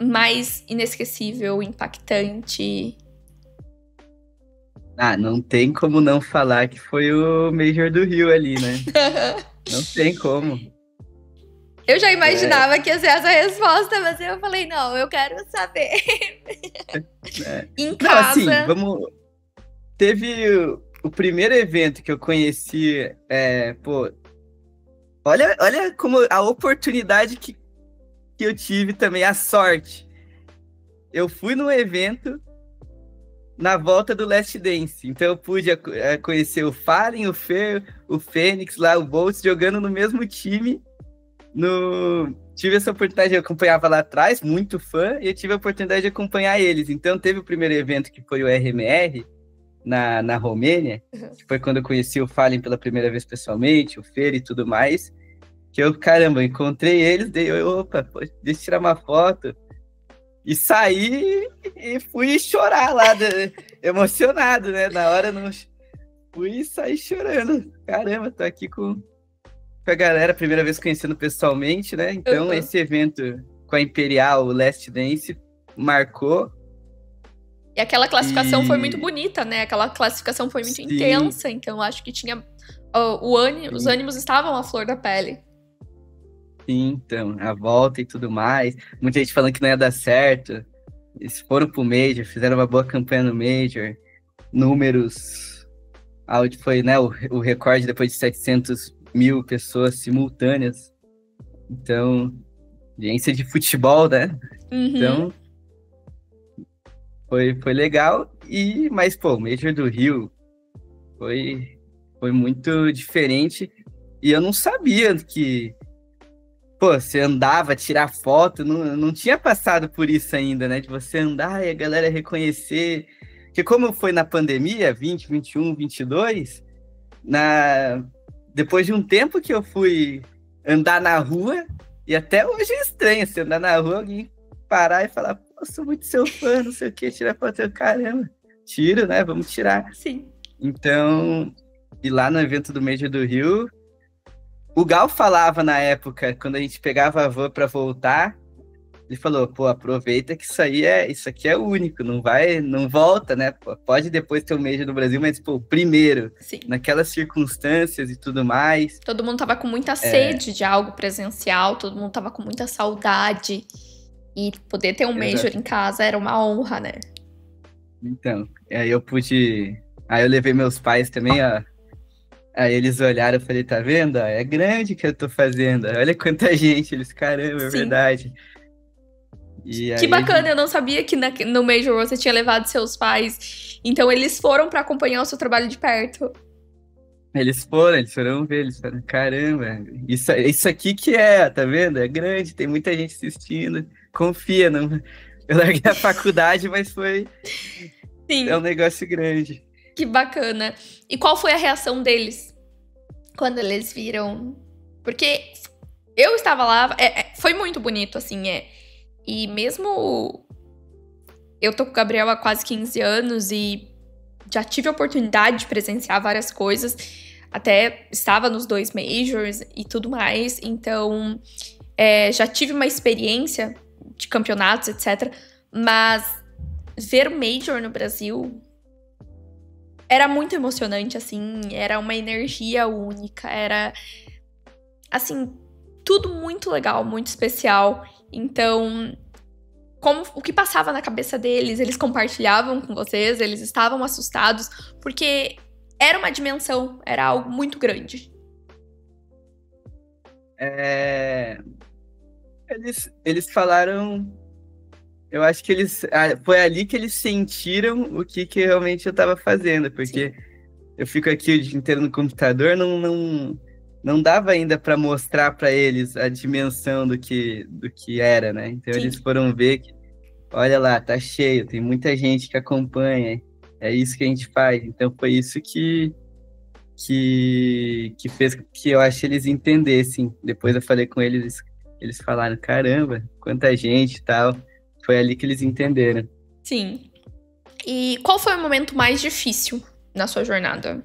mais inesquecível, impactante? Ah, não tem como não falar que foi o Major do Rio ali, né? Não tem como. Eu já É, imaginava que ia ser essa resposta, mas eu falei, não, eu quero saber. Em Não, assim, casa. teve o primeiro evento que eu conheci, pô, olha como a oportunidade que eu tive também, a sorte. Eu fui no evento na volta do Last Dance, então eu pude conhecer o Fallen, o Fer, o Fênix lá, o Boltz jogando no mesmo time. Tive essa oportunidade, eu acompanhava lá atrás, muito fã, e eu tive a oportunidade de acompanhar eles. Então teve o primeiro evento que foi o RMR, na Romênia, que foi quando eu conheci o Fallen pela primeira vez pessoalmente, o Fer e tudo mais, que eu, caramba, encontrei eles, opa, pô, deixa eu tirar uma foto, e saí e fui chorar lá, emocionado, né, na hora não fui sair chorando, caramba, tô aqui com a galera, primeira vez conhecendo pessoalmente, né, então esse evento com a Imperial, o Last Dance, marcou. E aquela classificação foi muito bonita, né? Aquela classificação foi muito Sim, intensa, então acho que tinha. Os sim, ânimos estavam à flor da pele. sim, então, a volta e tudo mais. Muita gente falando que não ia dar certo. Eles foram pro Major, fizeram uma boa campanha no Major. Números, onde foi, né, o recorde depois de 700 mil pessoas simultâneas. Então, audiência de futebol, né? Uhum. Então, foi legal. Mas, pô, o Major do Rio foi muito diferente. E eu não sabia que, pô, você andava, tirar foto, não tinha passado por isso ainda, né? De você andar e a galera reconhecer. Porque como foi na pandemia, 20, 21, 22, depois de um tempo que eu fui andar na rua, e até hoje é estranho você andar na rua, alguém parar e falar, pô, sou muito seu fã, não sei o que, tirar foto, caramba, tiro, né? Vamos tirar. Sim. Então, e lá no evento do Major do Rio, O Gal falava na época, quando a gente pegava a van pra voltar, ele falou, pô, aproveita que isso aqui é único, não volta, né? Pô, pode depois ter o Major no Brasil, mas, pô, primeiro, Sim. naquelas circunstâncias e tudo mais. Todo mundo tava com muita sede de algo presencial, todo mundo tava com muita saudade. E poder ter um Major em casa era uma honra, né? Então, aí eu pude... Aí eu levei meus pais também, ó. Aí eles olharam e falei, tá vendo? É grande que eu tô fazendo. Olha quanta gente. Eles, caramba, é verdade. E que aí, bacana, eu não sabia que no Major você tinha levado seus pais. Então eles foram pra acompanhar o seu trabalho de perto. Eles foram ver, eles falaram, caramba, isso aqui que tá vendo? É grande, tem muita gente assistindo. Confia, não. Eu larguei a faculdade, mas Sim. É um negócio grande. Que bacana. E qual foi a reação deles quando eles viram? Porque eu estava lá, foi muito bonito, assim, E mesmo eu tô com o Gabriel há quase 15 anos e já tive a oportunidade de presenciar várias coisas, até estava nos 2 Majors e tudo mais, então já tive uma experiência de campeonatos, etc. Mas ver o Major no Brasil era muito emocionante, assim, era uma energia única, era, assim, tudo muito legal, muito especial. Então, o que passava na cabeça deles, eles compartilhavam com vocês, eles estavam assustados, porque era uma dimensão, era algo muito grande. Eles falaram... Eu acho que foi ali que eles sentiram o que realmente eu tava fazendo, porque eu fico aqui o dia inteiro no computador, não dava ainda para mostrar para eles a dimensão do que era, né? Então eles foram ver que, olha lá, tá cheio, tem muita gente que acompanha, é isso que a gente faz. Então foi isso que fez que eu acho que eles entendessem. Depois eu falei com eles falaram, caramba, quanta gente e tal. Foi ali que eles entenderam. Sim. E qual foi o momento mais difícil na sua jornada?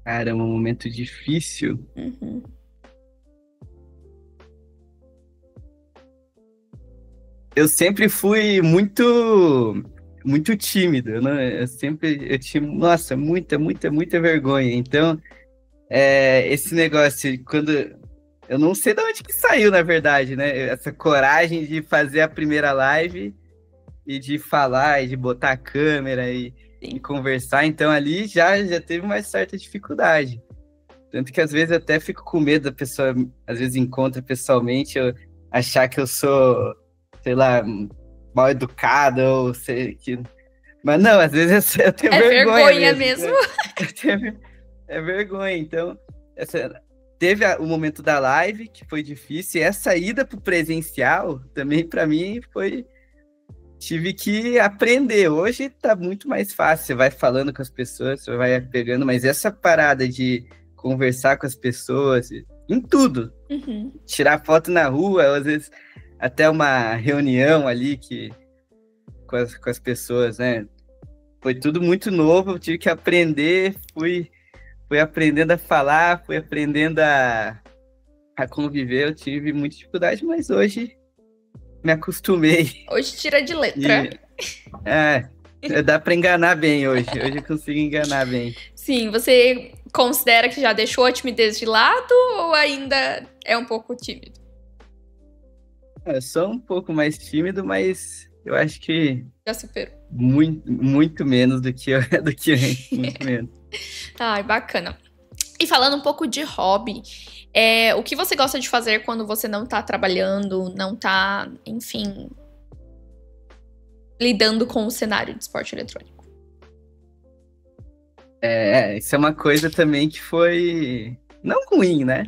Cara, um momento difícil. Uhum. Eu sempre fui muito tímido. Eu tinha, nossa, muita vergonha. Então, esse negócio, quando... Eu não sei de onde que saiu, na verdade, né? Essa coragem de fazer a primeira live e de falar, e de botar a câmera e conversar. Então, ali já teve uma certa dificuldade. Tanto que, às vezes, eu até fico com medo da pessoa, às vezes, encontra pessoalmente, eu achar que eu sou, sei lá, mal educado, ou sei que... Mas não, às vezes eu tenho vergonha mesmo. É vergonha, então... Teve o momento da live, que foi difícil, e essa ida pro presencial, também para mim tive que aprender. Hoje tá muito mais fácil, você vai falando com as pessoas, você vai pegando, mas essa parada de conversar com as pessoas, em tudo, tirar foto na rua, às vezes até uma reunião ali com as pessoas, né? Foi tudo muito novo, eu tive que aprender, fui aprendendo a falar, fui aprendendo a conviver. Eu tive muita dificuldade, mas hoje me acostumei. Hoje tira de letra. Dá para enganar bem hoje. Hoje eu consigo enganar bem. Sim, você considera que já deixou a timidez de lado ou ainda é um pouco tímido? Eu sou um pouco mais tímido, mas eu acho que... Já superou. Muito menos do que antes, muito menos. Ai, bacana. E falando um pouco de hobby, o que você gosta de fazer quando você não tá trabalhando, não tá, enfim, lidando com o cenário de esporte eletrônico? Isso é uma coisa também que foi não ruim, né?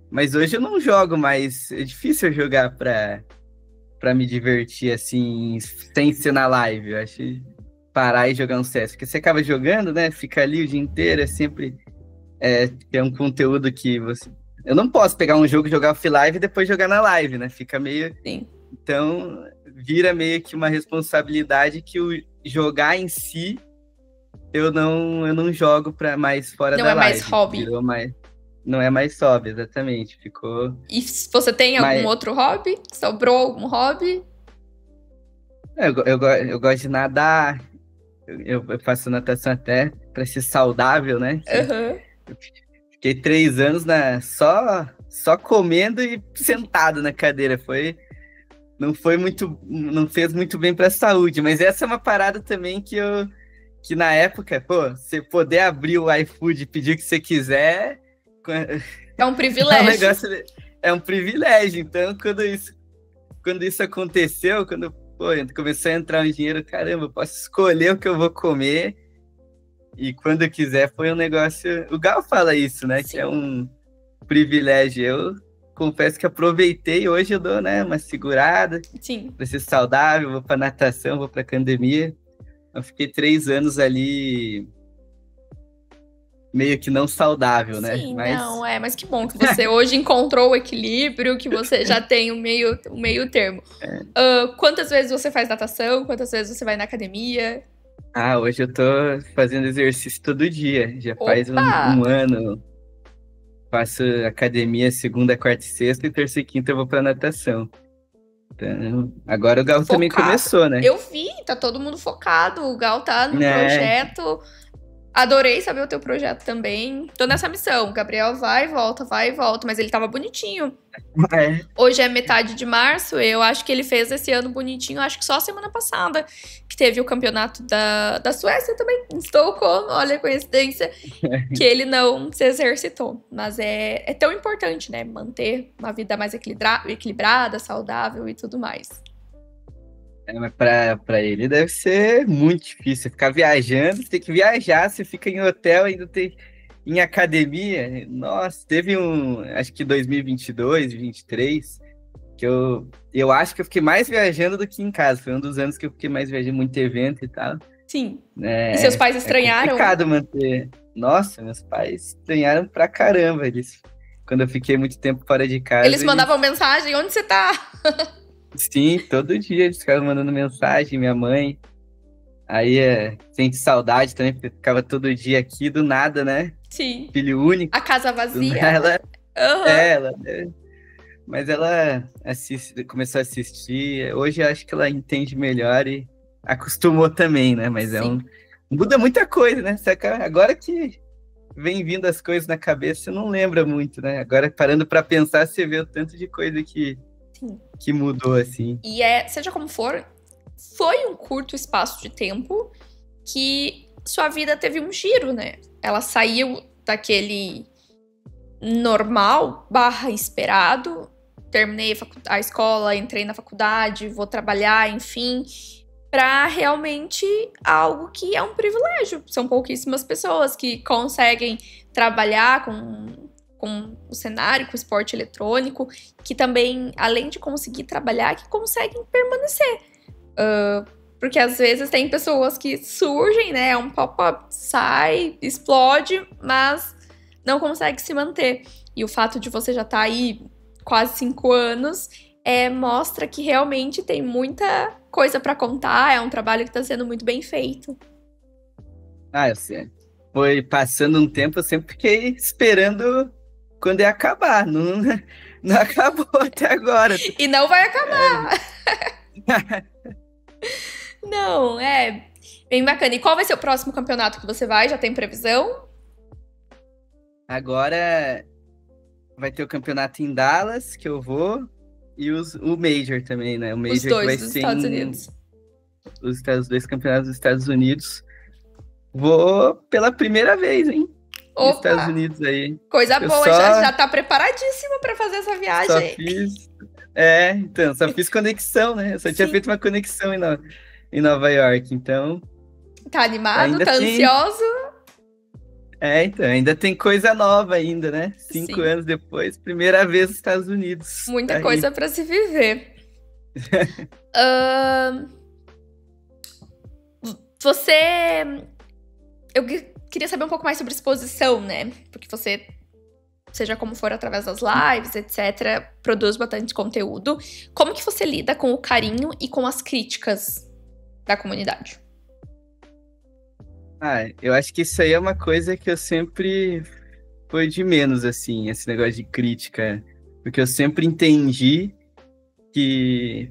Mas hoje eu não jogo mais. É difícil eu jogar pra me divertir, assim, sem ser na live. Eu acho que parar e jogar um CS. Porque você acaba jogando, né? Fica ali o dia inteiro, é sempre... é um conteúdo que você... Eu não posso pegar um jogo, jogar off-live e depois jogar na live, né? Fica meio... Sim. Então, vira meio que uma responsabilidade que o jogar em si eu não jogo pra mais fora Não da é mais live. hobby. Virou mais. Não é mais hobby, exatamente. Ficou. E você tem algum Mas outro hobby? Sobrou algum hobby? eu gosto de nadar. Eu faço natação até pra ser saudável, né? Aham. Fiquei 3 anos só comendo e sentado na cadeira. Não fez muito bem pra saúde. Mas essa é uma parada também que na época, pô, você poder abrir o iFood e pedir o que você quiser, É um é um privilégio. negócio, é um privilégio. Então, quando isso aconteceu, pô, começou a entrar um dinheiro, caramba, eu posso escolher o que eu vou comer e quando eu quiser. Foi um negócio. O Gal fala isso, né? Que é Sim, um privilégio. Eu confesso que aproveitei. Hoje eu dou, né, uma segurada sim. para ser saudável, vou para natação, vou para academia. Eu fiquei 3 anos ali meio que não saudável, né? Sim, Mas não, mas que bom que você hoje encontrou o equilíbrio, que você já tem o meio termo. Quantas vezes você faz natação? Quantas vezes você vai na academia? hoje eu tô fazendo exercício todo dia. Já faz Opa! um ano. Faço academia segunda, quarta e sexta, e terça e quinta eu vou pra natação. Então, agora o Gal também Focado. começou, né? Eu vi, tá todo mundo focado. O Gal tá no É, projeto. Adorei saber o teu projeto também. Tô nessa missão. O Gabriel vai e volta, mas ele tava bonitinho. é, Hoje é metade de março, eu acho que ele fez esse ano bonitinho, acho que só semana passada, que teve o campeonato da Suécia também, em Estocolmo, olha a coincidência, que ele não se exercitou. Mas é tão importante, né, manter uma vida mais equilibrada, saudável e tudo mais. mas pra ele deve ser muito difícil ficar viajando, você tem que viajar, você fica em hotel, ainda tem em academia. Nossa, teve acho que 2022, 23, que eu acho que eu fiquei mais viajando do que em casa. Foi um dos anos que eu fiquei mais viajando, muito evento e tal. Sim. E seus É, pais é estranharam? complicado manter. Nossa, meus pais estranharam pra caramba. Quando eu fiquei muito tempo fora de Eles casa, mandavam mensagem, onde você tá? sim, todo dia eles ficavam mandando mensagem, minha mãe. Aí sente saudade também, porque ficava todo dia aqui, do nada, né? Sim. Filho único, A casa do nada, vazia? Aham. mas ela começou a assistir. Hoje eu acho que ela entende melhor e acostumou também, né? Mas Sim. muda muita coisa, né? Agora que vem vindo as coisas na cabeça, você não lembra muito, né? Agora, parando para pensar, você vê o tanto de coisa Sim. que mudou, assim. E seja como for, foi um curto espaço de tempo que sua vida teve um giro, né? Ela saiu daquele normal barra esperado. Terminei a escola, entrei na faculdade, vou trabalhar, enfim, para realmente algo que é um privilégio. São pouquíssimas pessoas que conseguem trabalhar com o cenário, com o esporte eletrônico, que também, além de conseguir trabalhar, que conseguem permanecer. Porque às vezes tem pessoas que surgem, né? Um pop-up, sai, explode, mas não consegue se manter. E o fato de você já estar aí quase 5 anos mostra que realmente tem muita coisa para contar. É um trabalho que está sendo muito bem feito. Eu sei. Foi passando um tempo, eu sempre fiquei esperando quando ia acabar. Não, não acabou até agora. E não vai acabar! Não, é bem bacana. E qual vai ser o próximo campeonato que você vai? Já tem previsão? Agora vai ter o campeonato em Dallas, que eu vou, e o Major também, né? O Os Major que dois vai dos ser Estados Unidos. os dois campeonatos dos Estados Unidos. Vou pela primeira vez, hein? Nos Estados Opa! Unidos aí. Coisa Eu boa, já tá preparadíssimo para fazer essa só viagem. fiz. Então, só fiz conexão, né? Eu só tinha Sim. feito uma conexão em Nova York, então. Tá animado? Ainda Tá tem. ansioso? Então, ainda tem coisa nova ainda, né? 5 Sim. anos depois, primeira vez nos Estados Unidos. Muita Tá coisa aí. para se viver. Você. Eu queria saber um pouco mais sobre exposição, né? Porque você, seja como for através das lives, etc., produz bastante conteúdo. Como que você lida com o carinho e com as críticas da comunidade? Ah, eu acho que isso aí é uma coisa que eu sempre foi de menos, assim, esse negócio de crítica. Porque eu sempre entendi que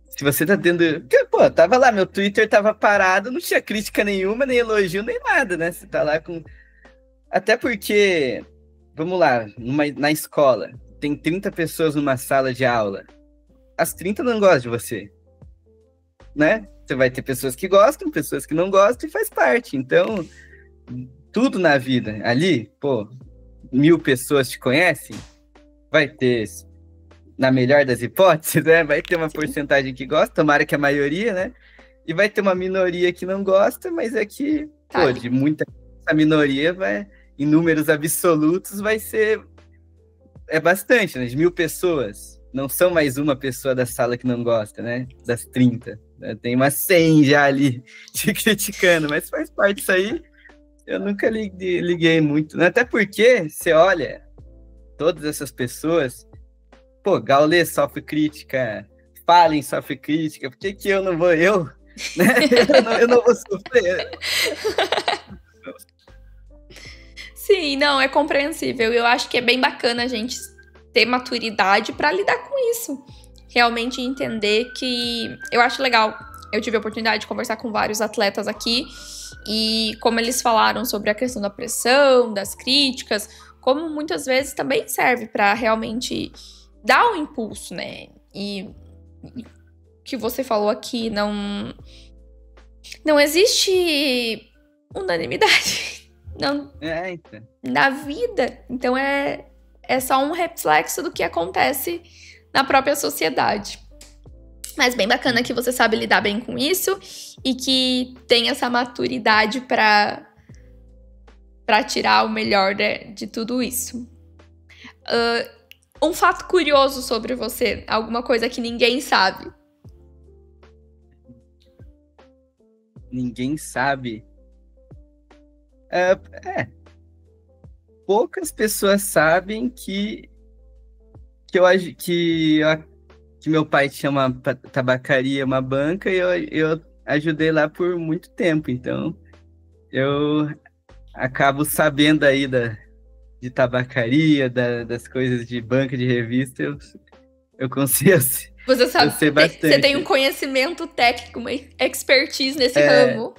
se você tá tendo. Porque, pô, tava lá, meu Twitter tava parado, não tinha crítica nenhuma, nem elogio, nem nada, né? Você tá lá com. Até porque, vamos lá, na escola, tem 30 pessoas numa sala de aula. As 30 não gostam de você, né? Você vai ter pessoas que gostam, pessoas que não gostam, e faz parte. Então, tudo na vida ali, pô, 1.000 pessoas te conhecem, vai ter, na melhor das hipóteses, né? Vai ter uma porcentagem que gosta, tomara que a maioria, né? E vai ter uma minoria que não gosta, mas é que, Tá pô, ali. de muita essa minoria vai, em números absolutos, vai ser. É bastante, né? De 1.000 pessoas. Não são mais uma pessoa da sala que não gosta, né? Das 30. Né? Tem umas 100 já ali te criticando, mas faz parte disso aí. Eu nunca liguei muito, né? Até porque, você olha, todas essas pessoas, pô, Gaules sofre crítica, Fallen sofre crítica, por que que eu não vou, né? Eu não vou sofrer. Sim, não, é compreensível. Eu acho que é bem bacana a gente ter maturidade pra lidar com isso. Realmente entender que. Eu acho legal. Eu tive a oportunidade de conversar com vários atletas aqui e como eles falaram sobre a questão da pressão, das críticas, como muitas vezes também serve pra realmente dar um impulso, né? E o que você falou aqui, não existe unanimidade. Não, Então. na vida. Então é só um reflexo do que acontece na própria sociedade. Mas bem bacana que você sabe lidar bem com isso e que tem essa maturidade para tirar o melhor de tudo isso. Um fato curioso sobre você, alguma coisa que ninguém sabe. Ninguém sabe. Poucas pessoas sabem que meu pai tinha uma tabacaria, uma banca, e eu ajudei lá por muito tempo. Então, eu acabo sabendo aí de tabacaria, das coisas de banca de revista, eu consigo, Você eu sabe, sei você tem um bastante. conhecimento técnico, uma expertise nesse ramo.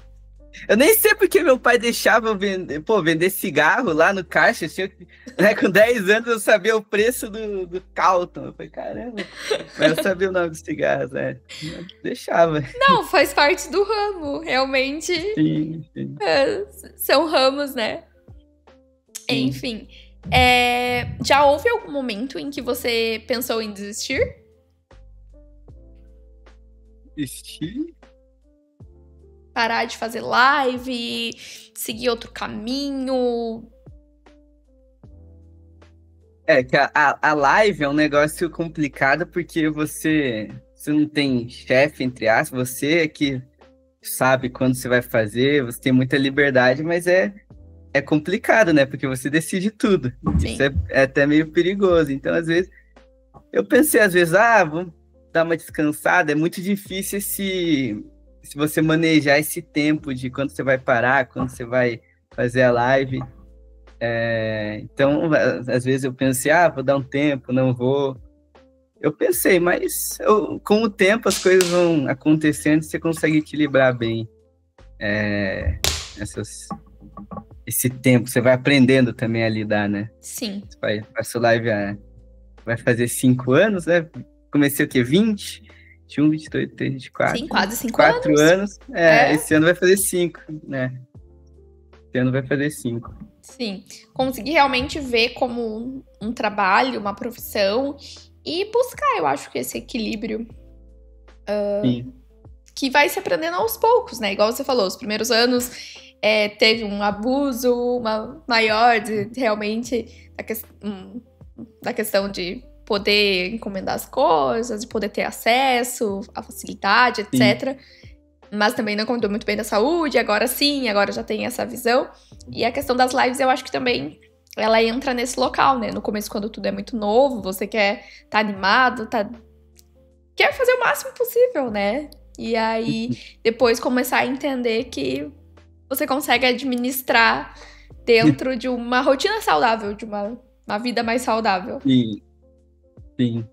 Eu nem sei porque meu pai deixava eu vender cigarro lá no caixa. Né, com 10 anos eu sabia o preço do Calton. Eu falei, caramba. Mas eu sabia o nome dos cigarros, né? Deixava. Não, faz parte do ramo. Realmente Sim, sim, são ramos, né? sim. Enfim. Já houve algum momento em que você pensou em desistir? Ixi. Parar de fazer live, seguir outro caminho? É que a live é um negócio complicado porque você não tem chefe, entre aspas, você é que sabe quando você vai fazer, você tem muita liberdade, mas é complicado, né? Porque você decide tudo. Isso Sim. é até meio perigoso. Então, às vezes, eu pensei, vamos dar uma descansada. É muito difícil se você manejar esse tempo de quando você vai parar, quando você vai fazer a live. Então, às vezes eu pensei, vou dar um tempo, não vou. Eu pensei, mas com o tempo as coisas vão acontecendo e você consegue equilibrar bem esse tempo. Você vai aprendendo também a lidar, né? Sim. Você faz live vai fazer 5 anos, né? Comecei o quê? 20? 21, 22, 23, 24. Sim, quase 5 4 anos. anos. Esse ano vai fazer 5, né? Esse ano vai fazer 5. Sim. Consegui realmente ver como um trabalho, uma profissão e buscar, eu acho que esse equilíbrio Sim. que vai se aprendendo aos poucos, né? Igual você falou, os primeiros anos teve um abuso maior realmente da questão de poder encomendar as coisas, de poder ter acesso, a facilidade, etc. Mas também não cuidou muito bem da saúde, agora sim, agora já tem essa visão. E a questão das lives, eu acho que também ela entra nesse local, né? No começo, quando tudo é muito novo, você quer tá animado, quer fazer o máximo possível, né? E aí, depois começar a entender que você consegue administrar dentro de uma rotina saudável, de uma vida mais saudável. Sim, sim.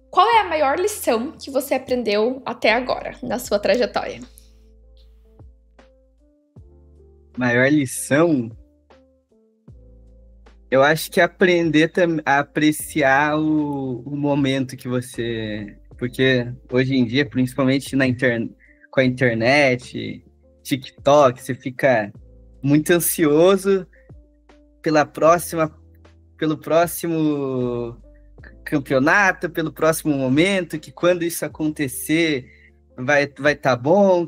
Qual é a maior lição que você aprendeu até agora na sua trajetória? Maior lição, eu acho que aprender a apreciar o momento que você... Porque hoje em dia, principalmente com a internet, TikTok, você fica muito ansioso pelo próximo campeonato, pelo próximo momento, que quando isso acontecer vai tá bom,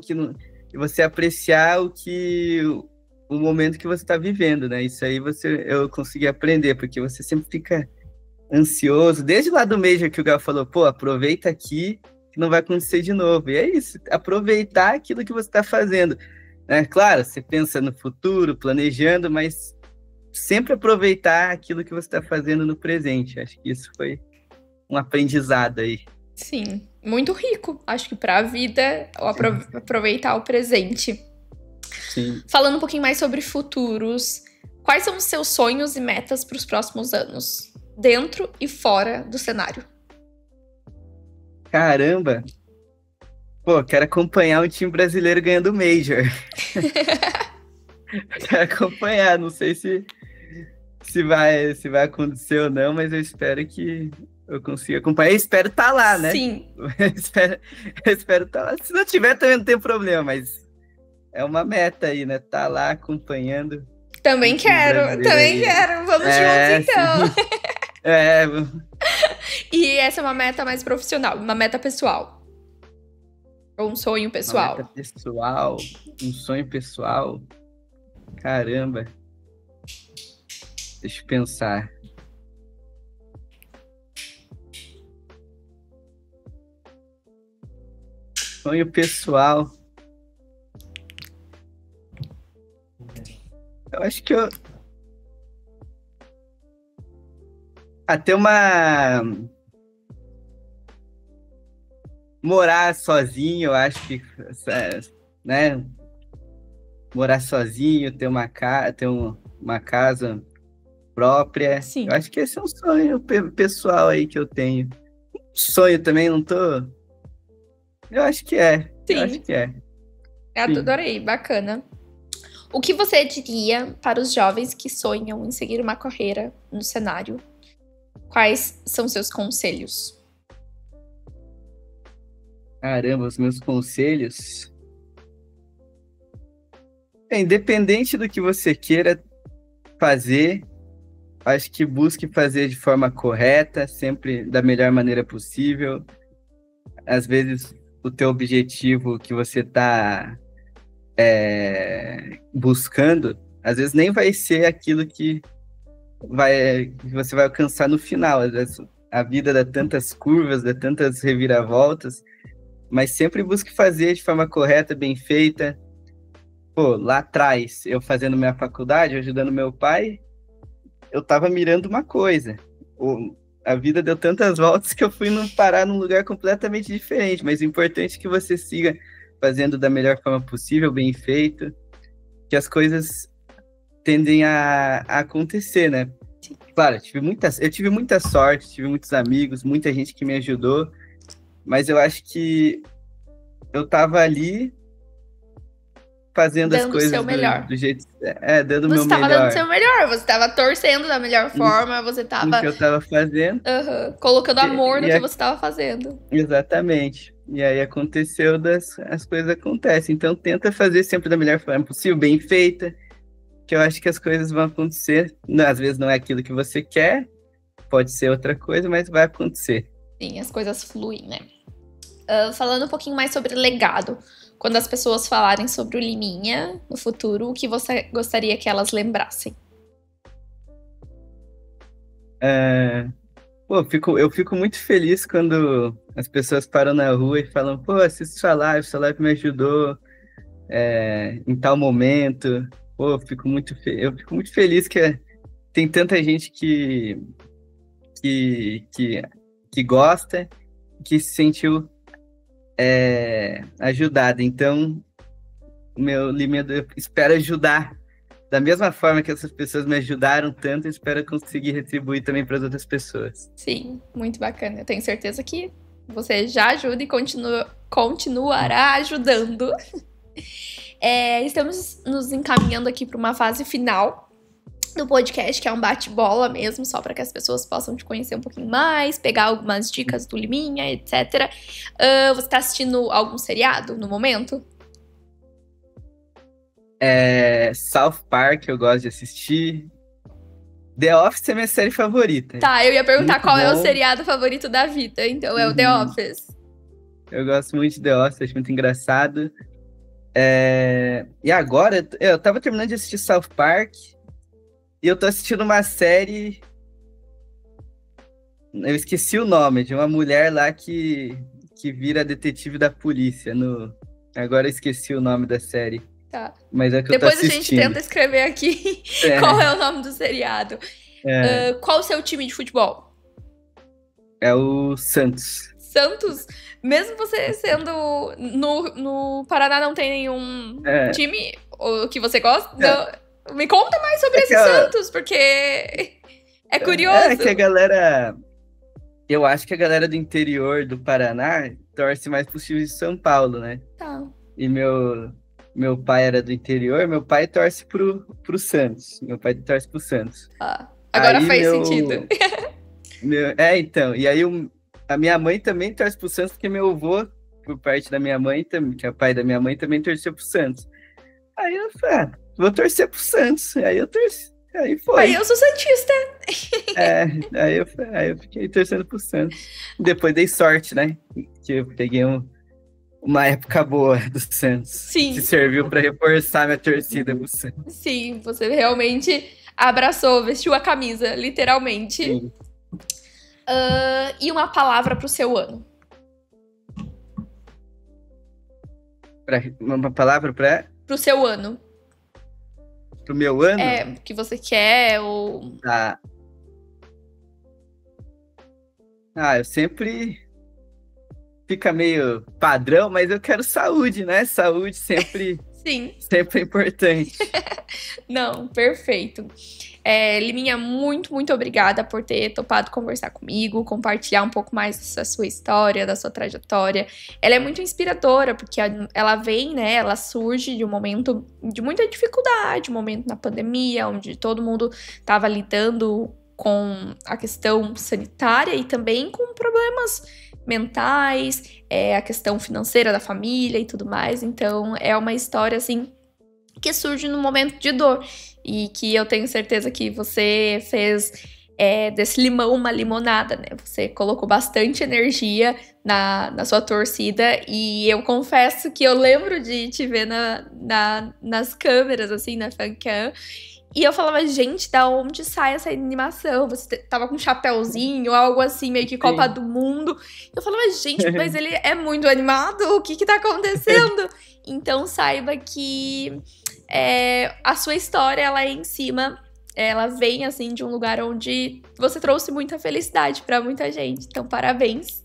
e você apreciar o momento que você está vivendo, né? Isso aí eu consegui aprender, porque você sempre fica ansioso, desde lá do Major que o Gal falou, pô, aproveita aqui que não vai acontecer de novo. E é isso, aproveitar aquilo que você está fazendo. Né? Claro, você pensa no futuro, planejando, mas sempre aproveitar aquilo que você está fazendo no presente. Acho que isso foi um aprendizado aí. Sim, muito rico. Acho que para a vida, aproveitar o presente. Sim. Falando um pouquinho mais sobre futuros, quais são os seus sonhos e metas para os próximos anos? Dentro e fora do cenário. Caramba! Pô, quero acompanhar um time brasileiro ganhando o Major. Quero acompanhar, não sei se vai acontecer ou não, mas eu espero que eu consiga acompanhar. Eu espero estar lá, né? Sim. Eu espero estar lá. Se não tiver, também não tem problema, mas é uma meta aí, né? Tá lá acompanhando. Também quero. Vamos juntos, então. E essa é uma meta mais profissional, uma meta pessoal. Ou um sonho pessoal. Uma meta pessoal, um sonho pessoal. Caramba. Deixa eu pensar. Sonho pessoal. Eu acho que até morar sozinho, eu acho que, né? Morar sozinho, ter uma casa própria. Sim. Eu acho que esse é um sonho pessoal aí que eu tenho. Sonho também, não tô... Eu acho que é. Sim. Eu acho que é. Adorei, bacana. O que você diria para os jovens que sonham em seguir uma carreira no cenário? Quais são seus conselhos? Caramba, os meus conselhos... Independente do que você queira fazer, acho que busque fazer de forma correta, sempre da melhor maneira possível. Às vezes, o teu objetivo que você está buscando, às vezes nem vai ser aquilo que você vai alcançar no final. Às vezes, a vida dá tantas curvas, dá tantas reviravoltas, mas sempre busque fazer de forma correta, bem feita. Pô, lá atrás, eu fazendo minha faculdade, ajudando meu pai, eu tava mirando uma coisa. A vida deu tantas voltas que eu fui parar num lugar completamente diferente, mas o importante é que você siga fazendo da melhor forma possível, bem feito, que as coisas tendem a acontecer, né? Claro, eu tive muita sorte, tive muitos amigos, muita gente que me ajudou, mas eu acho que eu tava ali fazendo as coisas do jeito... dando o meu melhor. Você estava dando o seu melhor, você estava torcendo da melhor forma, você estava... No que eu estava fazendo. Colocando amor no que você estava fazendo. Exatamente. E aí aconteceu, as coisas acontecem. Então tenta fazer sempre da melhor forma possível, bem feita, que eu acho que as coisas vão acontecer. Às vezes não é aquilo que você quer, pode ser outra coisa, mas vai acontecer. Sim, as coisas fluem, né? Falando um pouquinho mais sobre legado. Quando as pessoas falarem sobre o Liminha no futuro, o que você gostaria que elas lembrassem? Eu fico muito feliz quando as pessoas param na rua e falam, pô, assisto sua live me ajudou em tal momento. Pô, eu fico muito feliz que tem tanta gente que gosta, que se sentiu ajudada. Então, o meu limite, eu espero ajudar. Da mesma forma que essas pessoas me ajudaram tanto, eu espero conseguir retribuir também para as outras pessoas. Sim, muito bacana. Eu tenho certeza que você já ajuda e continuará ajudando. Estamos nos encaminhando aqui para uma fase final do podcast, que é um bate-bola mesmo, só para que as pessoas possam te conhecer um pouquinho mais, pegar algumas dicas do Liminha, etc. Você está assistindo algum seriado no momento? South Park eu gosto de assistir. The Office é minha série favorita. Tá, eu ia perguntar muito qual bom. é o seriado favorito da vida, então é o The Office. Eu gosto muito de The Office, acho muito engraçado. E agora, eu tava terminando de assistir South Park e eu tô assistindo uma série. Eu esqueci o nome, de uma mulher lá que vira detetive da polícia. Agora eu esqueci o nome da série. Tá. Mas é que depois eu tô assistindo. A gente tenta escrever aqui qual é o nome do seriado. Qual o seu time de futebol? É o Santos. Santos? Mesmo você sendo no Paraná, não tem nenhum time que você gosta? Não, me conta mais sobre esse Santos, porque é curioso. É que a galera... Eu acho que a galera do interior do Paraná torce mais pro time de São Paulo, né? Tá. E meu pai era do interior, meu pai torce pro Santos. Meu pai torce pro Santos. Agora aí faz sentido. Então. E aí a minha mãe também torce pro Santos, porque meu avô, por parte da minha mãe, que é o pai da minha mãe, também torceu pro Santos. Aí eu falei, vou torcer pro Santos. Aí eu torci. Aí foi. Aí eu sou santista. Aí eu fiquei torcendo pro Santos. Depois dei sorte, né? Que eu peguei uma época boa do Santos. Sim. Que serviu para reforçar minha torcida pro Santos. Sim, você realmente abraçou, vestiu a camisa, literalmente. Sim. E uma palavra pro seu ano? Uma palavra pro seu ano. Pro meu ano? Que você quer, ou... Eu sempre... Fica meio padrão, mas eu quero saúde, né? Saúde sempre... Sim. Sempre é importante. Não, perfeito. Liminha, muito, muito obrigada por ter topado conversar comigo, compartilhar um pouco mais da sua história, da sua trajetória. Ela é muito inspiradora, porque ela vem, né, ela surge de um momento de muita dificuldade, um momento na pandemia, onde todo mundo estava lidando com a questão sanitária e também com problemas mentais, a questão financeira da família e tudo mais. Então, é uma história, assim, que surge num momento de dor. E que eu tenho certeza que você fez desse limão uma limonada, né? Você colocou bastante energia na sua torcida. E eu confesso que eu lembro de te ver nas câmeras, assim, na fancam. E eu falava, gente, da onde sai essa animação? Você tava com um chapéuzinho, algo assim, meio que Copa do Mundo. Eu falava, gente, mas ele é muito animado? O que tá acontecendo? Então saiba que a sua história, ela é em cima, ela vem, assim, de um lugar onde você trouxe muita felicidade pra muita gente. Então, parabéns.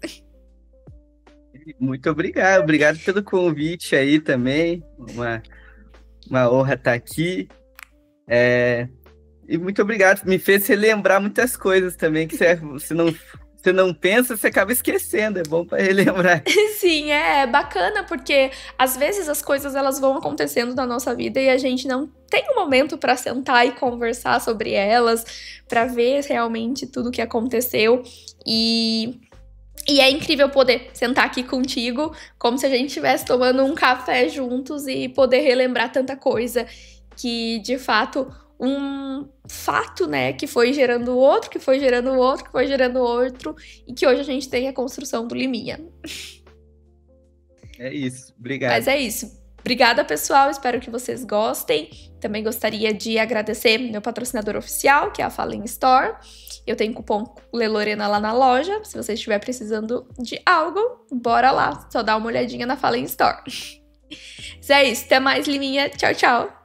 Muito obrigado. Obrigado pelo convite aí também. Uma honra estar aqui. E muito obrigado. Me fez relembrar muitas coisas também, que você não pensa, você acaba esquecendo. É bom para relembrar. Sim, é bacana, porque às vezes as coisas elas vão acontecendo na nossa vida e a gente não tem um momento para sentar e conversar sobre elas, para ver realmente tudo que aconteceu. E é incrível poder sentar aqui contigo, como se a gente estivesse tomando um café juntos e poder relembrar tanta coisa que, de fato, um fato, né, que foi gerando outro, que foi gerando outro, que foi gerando outro, e que hoje a gente tem a construção do Liminha. É isso, obrigado. Mas é isso. Obrigada, pessoal, espero que vocês gostem. Também gostaria de agradecer meu patrocinador oficial, que é a Fallen Store. Eu tenho cupom LELORENA lá na loja. Se você estiver precisando de algo, bora lá, só dá uma olhadinha na Fallen Store. Mas é isso, até mais, Liminha. Tchau, tchau.